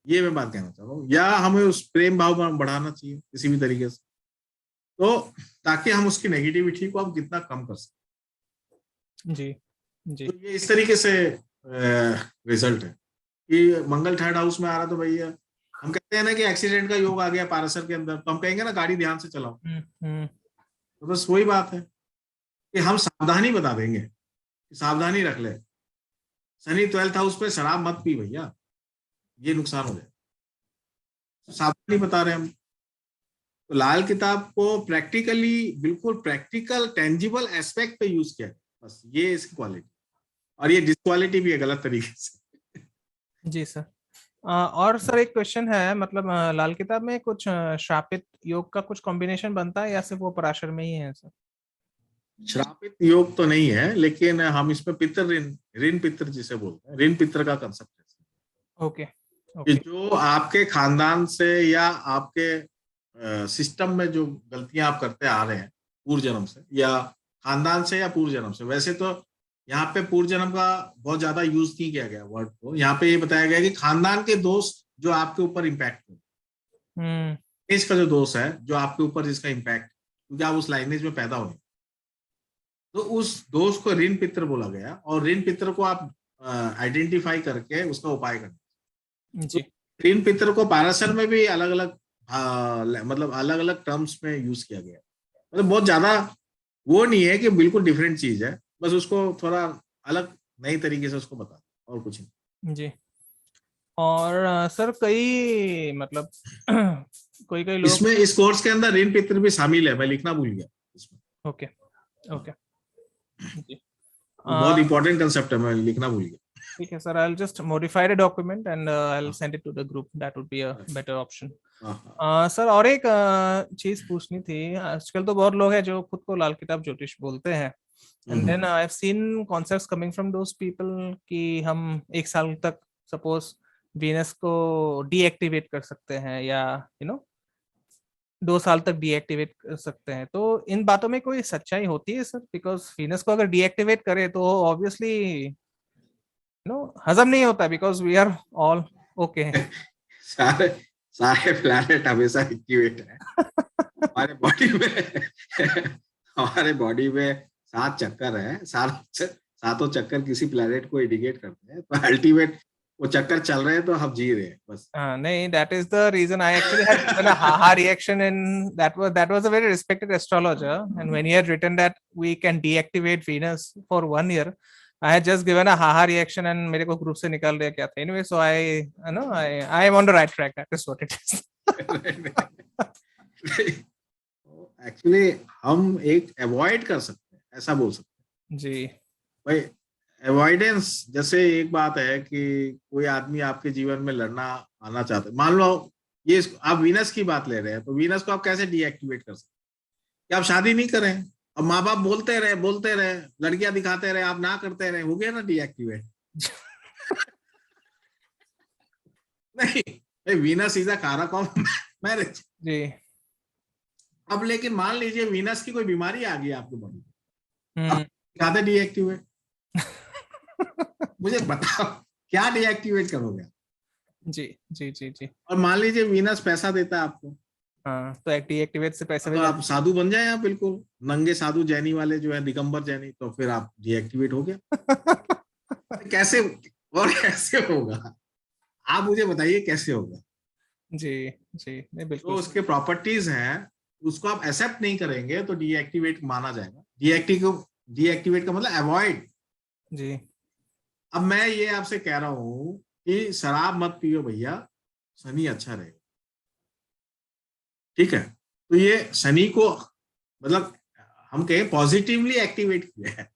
Speaker 2: ये मैं बात कहना चाह रहा हूँ। या हमें उस प्रेम भाव बढ़ाना चाहिए किसी भी तरीके से, तो ताकि हम उसकी नेगेटिविटी को हम कितना कम कर सकें।
Speaker 1: जी जी।
Speaker 2: तो ये इस तरीके से रिजल्ट है कि मंगल 3rd हाउस में आ रहा, तो भैया हम कहते हैं ना कि एक्सीडेंट का योग आ गया पाराशर के अंदर, तो हम कहेंगे ना गाड़ी ध्यान से चलाओ। तो बस वही बात है कि हम सावधानी बता देंगे कि सावधानी रख ले, शनि 12th हाउस पे शराब मत पी भैया, ये नुकसान हो जाए, तो सावधानी बता रहे हैं हम। तो लाल किताब को प्रैक्टिकली, बिल्कुल प्रैक्टिकल टेंजिबल एस्पेक्ट पे यूज किया, बस ये इसकी क्वालिटी, और ये डिसक्वालिटी भी है गलत तरीके से।
Speaker 1: जी सर। और सर एक क्वेश्चन है, मतलब लाल किताब में कुछ श्रापित योग का कुछ कॉम्बिनेशन बनता है या सिर्फ वो पराशर में ही है सर?
Speaker 2: श्रापित योग तो नहीं है, लेकिन हम इसमें पितर ऋण पितर जिसे बोलते हैं, ऋण पितर का कंसेप्ट है।
Speaker 1: ओके
Speaker 2: कि जो आपके खानदान से या आपके सिस्टम में जो गलतियां आप करते आ रहे हैं पूर्व जन्म से, या खानदान से या पूर्व जन्म से, वैसे तो यहाँ पे पूर्व जन्म का बहुत ज्यादा यूज नहीं किया गया वर्ड को, यहाँ पे ये बताया गया कि खानदान के दोष जो आपके ऊपर इम्पैक्ट हो, इसका जो दोष है जो आपके ऊपर जिसका इम्पैक्ट, क्योंकि आप उस लाइनेज में पैदा हुए, तो उस दोष को ऋण पित्र बोला गया, और ऋण पित्र को आप आइडेंटिफाई करके उसका उपाय करना।
Speaker 1: जी।
Speaker 2: तो ऋण पित्र को पाराशर में भी अलग अलग मतलब अलग अलग टर्म्स में यूज किया गया, मतलब बहुत ज्यादा वो नहीं है कि बिल्कुल डिफरेंट चीज है, बस उसको थोड़ा अलग नई तरीके से उसको बता, और कुछ नहीं।
Speaker 1: जी। और सर कई मतलब कोई कोई लोग
Speaker 2: इसमें इस कोर्स के अंदर ऋण पितृ भी शामिल है, मैं लिखना भूल गया इसमें।
Speaker 1: ओके ओके जी
Speaker 2: वो बहुत इंपॉर्टेंट कंसेप्ट है, मैं लिखना भूल गया।
Speaker 1: ठीक है sir, I'll just modify the document and I'll send it to the group. That would be a better option.
Speaker 2: हाँ,
Speaker 1: सर और एक चीज पूछनी थी। आजकल तो बहुत लोग हैं जो खुद को लाल किताब ज्योतिष बोलते हैं, and then I have seen concepts coming from those people कि हम 1 साल तक सपोज वीनस को डीएक्टिवेट कर सकते हैं, या 2 साल तक डीएक्टिवेट कर सकते हैं। तो इन बातों में कोई सच्चाई होती है सर? बिकॉज वीनस को अगर डीएक्टिवेट करे तो ऑब्वियसली हजम नहीं होता, because we are all okay.
Speaker 2: सारे सारे प्लैनेट हमेशा एक्टिवेट है हमारे बॉडी में। हमारे बॉडी में 7 चक्कर है, सातों चक्कर किसी प्लैनेट को इंडिकेट करते हैं, तो अल्टीमेट वो चक्कर चल रहे हैं तो हम जी रहे हैं बस।
Speaker 1: नहीं, that is the reason I actually had given a ha-ha reaction, and that was a very respected astrologer, and when he had written that we can deactivate Venus for 1 year, I had just given a ha-ha reaction and मेरे को ग्रुप से निकाल दिया क्या था। Anyway, so I am on the right track. That is what it is.
Speaker 2: Actually हम एक अवॉइड कर सकते हैं, ऐसा बोल सकते हैं
Speaker 1: जी
Speaker 2: भाई। अवॉइडेंस जैसे एक बात है कि कोई आदमी आपके जीवन में लड़ना आना चाहता है, मान लो ये आप वीनस की बात ले रहे हैं, तो वीनस को आप कैसे डीएक्टिवेट कर सकते हैं कि आप शादी नहीं करें, अब माँ बाप बोलते रहे, लड़कियां दिखाते रहे, आप ना करते रहे, हो गया ना डीएक्टिवेट। नहीं, वीनस इज अ कारक ऑफ मैरिज
Speaker 1: जी।
Speaker 2: अब लेकिन मान लीजिए वीनस की कोई बीमारी आ गई आपके बॉडी में,
Speaker 1: हम्म
Speaker 2: दिखाते डीएक्टिवेट। मुझे बताओ क्या डीएक्टिवेट करोगे?
Speaker 1: जी जी जी जी।
Speaker 2: और मान लीजिए वीनस पैसा देता है आपको,
Speaker 1: हाँ, तो डीएक्टिवेट से पैसे
Speaker 2: तो आप साधु बन जाए, आप बिल्कुल नंगे साधु जैनी वाले जो है, दिगंबर जैनी, तो फिर आप डीएक्टिवेट हो गया। कैसे और कैसे होगा? आप मुझे बताइए कैसे होगा?
Speaker 1: जी जी नहीं
Speaker 2: तो
Speaker 1: बिल्कुल।
Speaker 2: उसके प्रॉपर्टीज हैं, उसको आप एक्सेप्ट नहीं करेंगे तो डीएक्टिवेट माना जाएगा। डीएक्टिवेट का मतलब अवॉइड।
Speaker 1: जी
Speaker 2: अब मैं ये आपसे कह रहा हूं कि शराब मत पियो भैया, शनि अच्छा रहेगा, ठीक है? तो ये शनि को मतलब हम कहें पॉजिटिवली एक्टिवेट किया है।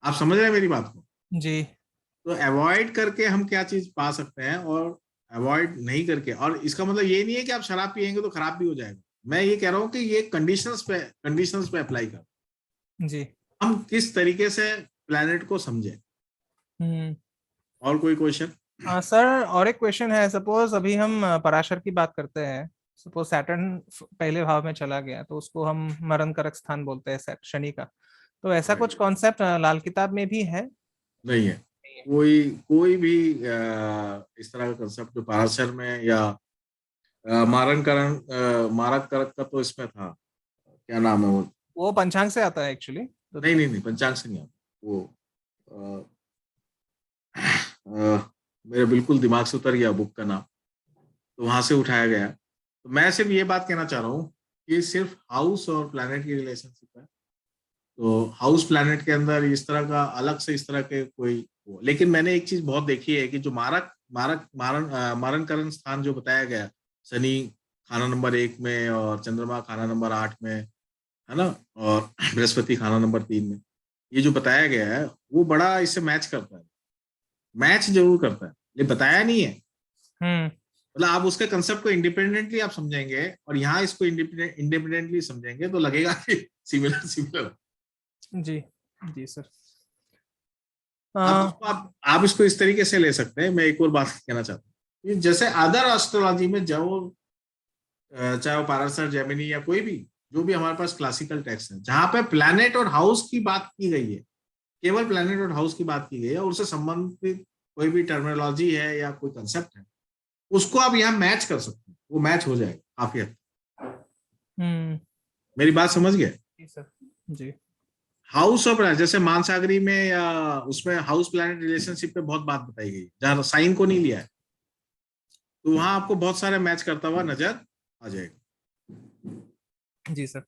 Speaker 2: आप समझ रहे हैं मेरी बात को?
Speaker 1: जी
Speaker 2: तो अवॉइड करके हम क्या चीज पा सकते हैं, और अवॉइड नहीं करके, और इसका मतलब ये नहीं है कि आप शराब पिएंगे तो खराब भी हो जाएगा। मैं ये कह रहा हूं कि ये कंडीशंस पे अप्लाई कर,
Speaker 1: जी।
Speaker 2: हम किस तरीके से प्लैनेट को समझे। और कोई क्वेश्चन?
Speaker 1: सर और एक क्वेश्चन है। सपोज अभी हम पराशर की बात करते हैं, सपोज सैटर्न पहले भाव में चला गया तो उसको हम मरण कारक स्थान बोलते हैं शनि का। तो ऐसा कुछ कॉन्सेप्ट लाल किताब में भी है?
Speaker 2: नहीं है कोई भी इस तरह का कंसेप्ट जो पराशर में या मारक करक का तो इसमें था, क्या नाम है
Speaker 1: वो पंचांग से आता है एक्चुअली।
Speaker 2: नहीं पंचांग से नहीं आता वो। मेरे बिल्कुल दिमाग से उतर गया बुक का नाम, तो वहां से उठाया गया। तो मैं सिर्फ ये बात कहना चाह रहा हूँ कि सिर्फ हाउस और प्लैनेट की रिलेशनशिप है, तो हाउस प्लैनेट के अंदर इस तरह का अलग से इस तरह के कोई लेकिन मैंने एक चीज बहुत देखी है कि जो मारण करण स्थान जो बताया गया, शनि खाना नंबर 1 में और चंद्रमा खाना नंबर 8 में, है ना, और बृहस्पति खाना नंबर 3 में, ये जो बताया गया है वो बड़ा इससे मैच करता है, मैच जरूर करता है, ये बताया नहीं है। मतलब आप उसके कंसेप्ट को इंडिपेंडेंटली आप समझेंगे और यहाँ इसको इंडिपेंडेंटली समझेंगे तो लगेगा कि सिमिलर।
Speaker 1: जी जी सर।
Speaker 2: आप इसको इस तरीके से ले सकते हैं। मैं एक और बात कहना चाहता हूँ, जैसे अदर एस्ट्रोलॉजी में जो चाहे वो पाराशर, जेमिनी या कोई भी जो भी हमारे पास क्लासिकल टेक्स्ट है, जहां पे प्लैनेट और हाउस की बात की गई है, केवल प्लैनेट और हाउस की बात की गई है, और उससे संबंधित कोई भी टर्मिनोलॉजी है या कोई कंसेप्ट है, उसको आप यहाँ मैच कर सकते हैं, वो मैच हो जाएगा काफी हद तक। मेरी बात समझ गए?
Speaker 1: जी सर जी।
Speaker 2: हाउस ऑफ जैसे मानसागरी में या उसमें हाउस प्लैनेट रिलेशनशिप पे बहुत बात बताई गई, जहां साइन को नहीं लिया है, तो वहां आपको बहुत सारे मैच करता हुआ नजर आ जाएगा।
Speaker 1: जी sir.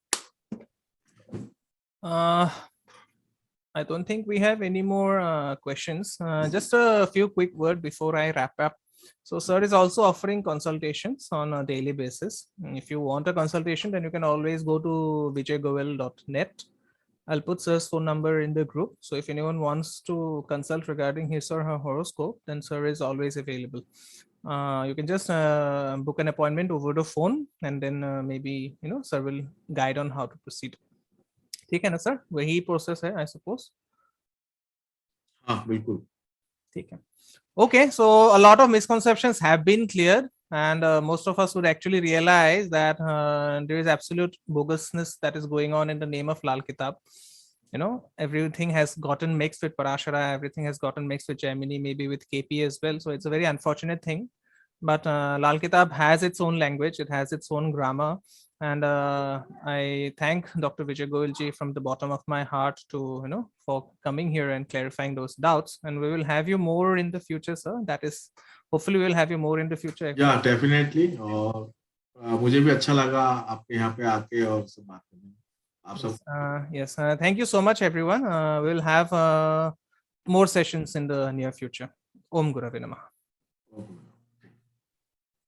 Speaker 1: I don't think we have any more questions. Just a few quick words before I wrap up. So sir is also offering consultations on a daily basis. If you want a consultation, then you can always go to vijaygoel.net. I'll put sir's phone number in the group. So if anyone wants to consult regarding his or her horoscope, then sir is always available. You can just book an appointment over the phone, and then maybe sir will guide on how to proceed. ठीक है ना सर, वही प्रोसेस है, I suppose.
Speaker 2: हाँ बिल्कुल.
Speaker 1: ठीक है. Okay, so a lot of misconceptions have been cleared, and most of us would actually realize that there is absolute bogusness that is going on in the name of Lal Kitab. Everything has gotten mixed with Parashara, everything has gotten mixed with Gemini, maybe with KP as well. So it's a very unfortunate thing. But Lal Kitab has its own language, it has its own grammar. And I thank Dr. Vijay Goel ji from the bottom of my heart to, for coming here and clarifying those doubts. And we will have you more in the future, sir. That is, hopefully we will have you more in the future.
Speaker 2: Yeah, definitely. और मुझे भी अच्छा लगा आपके यहाँ पे आके और सब बात करने. आप सब.
Speaker 1: Yes, thank you so much, everyone. We'll have more sessions in the near future. Om Gurave Namaha.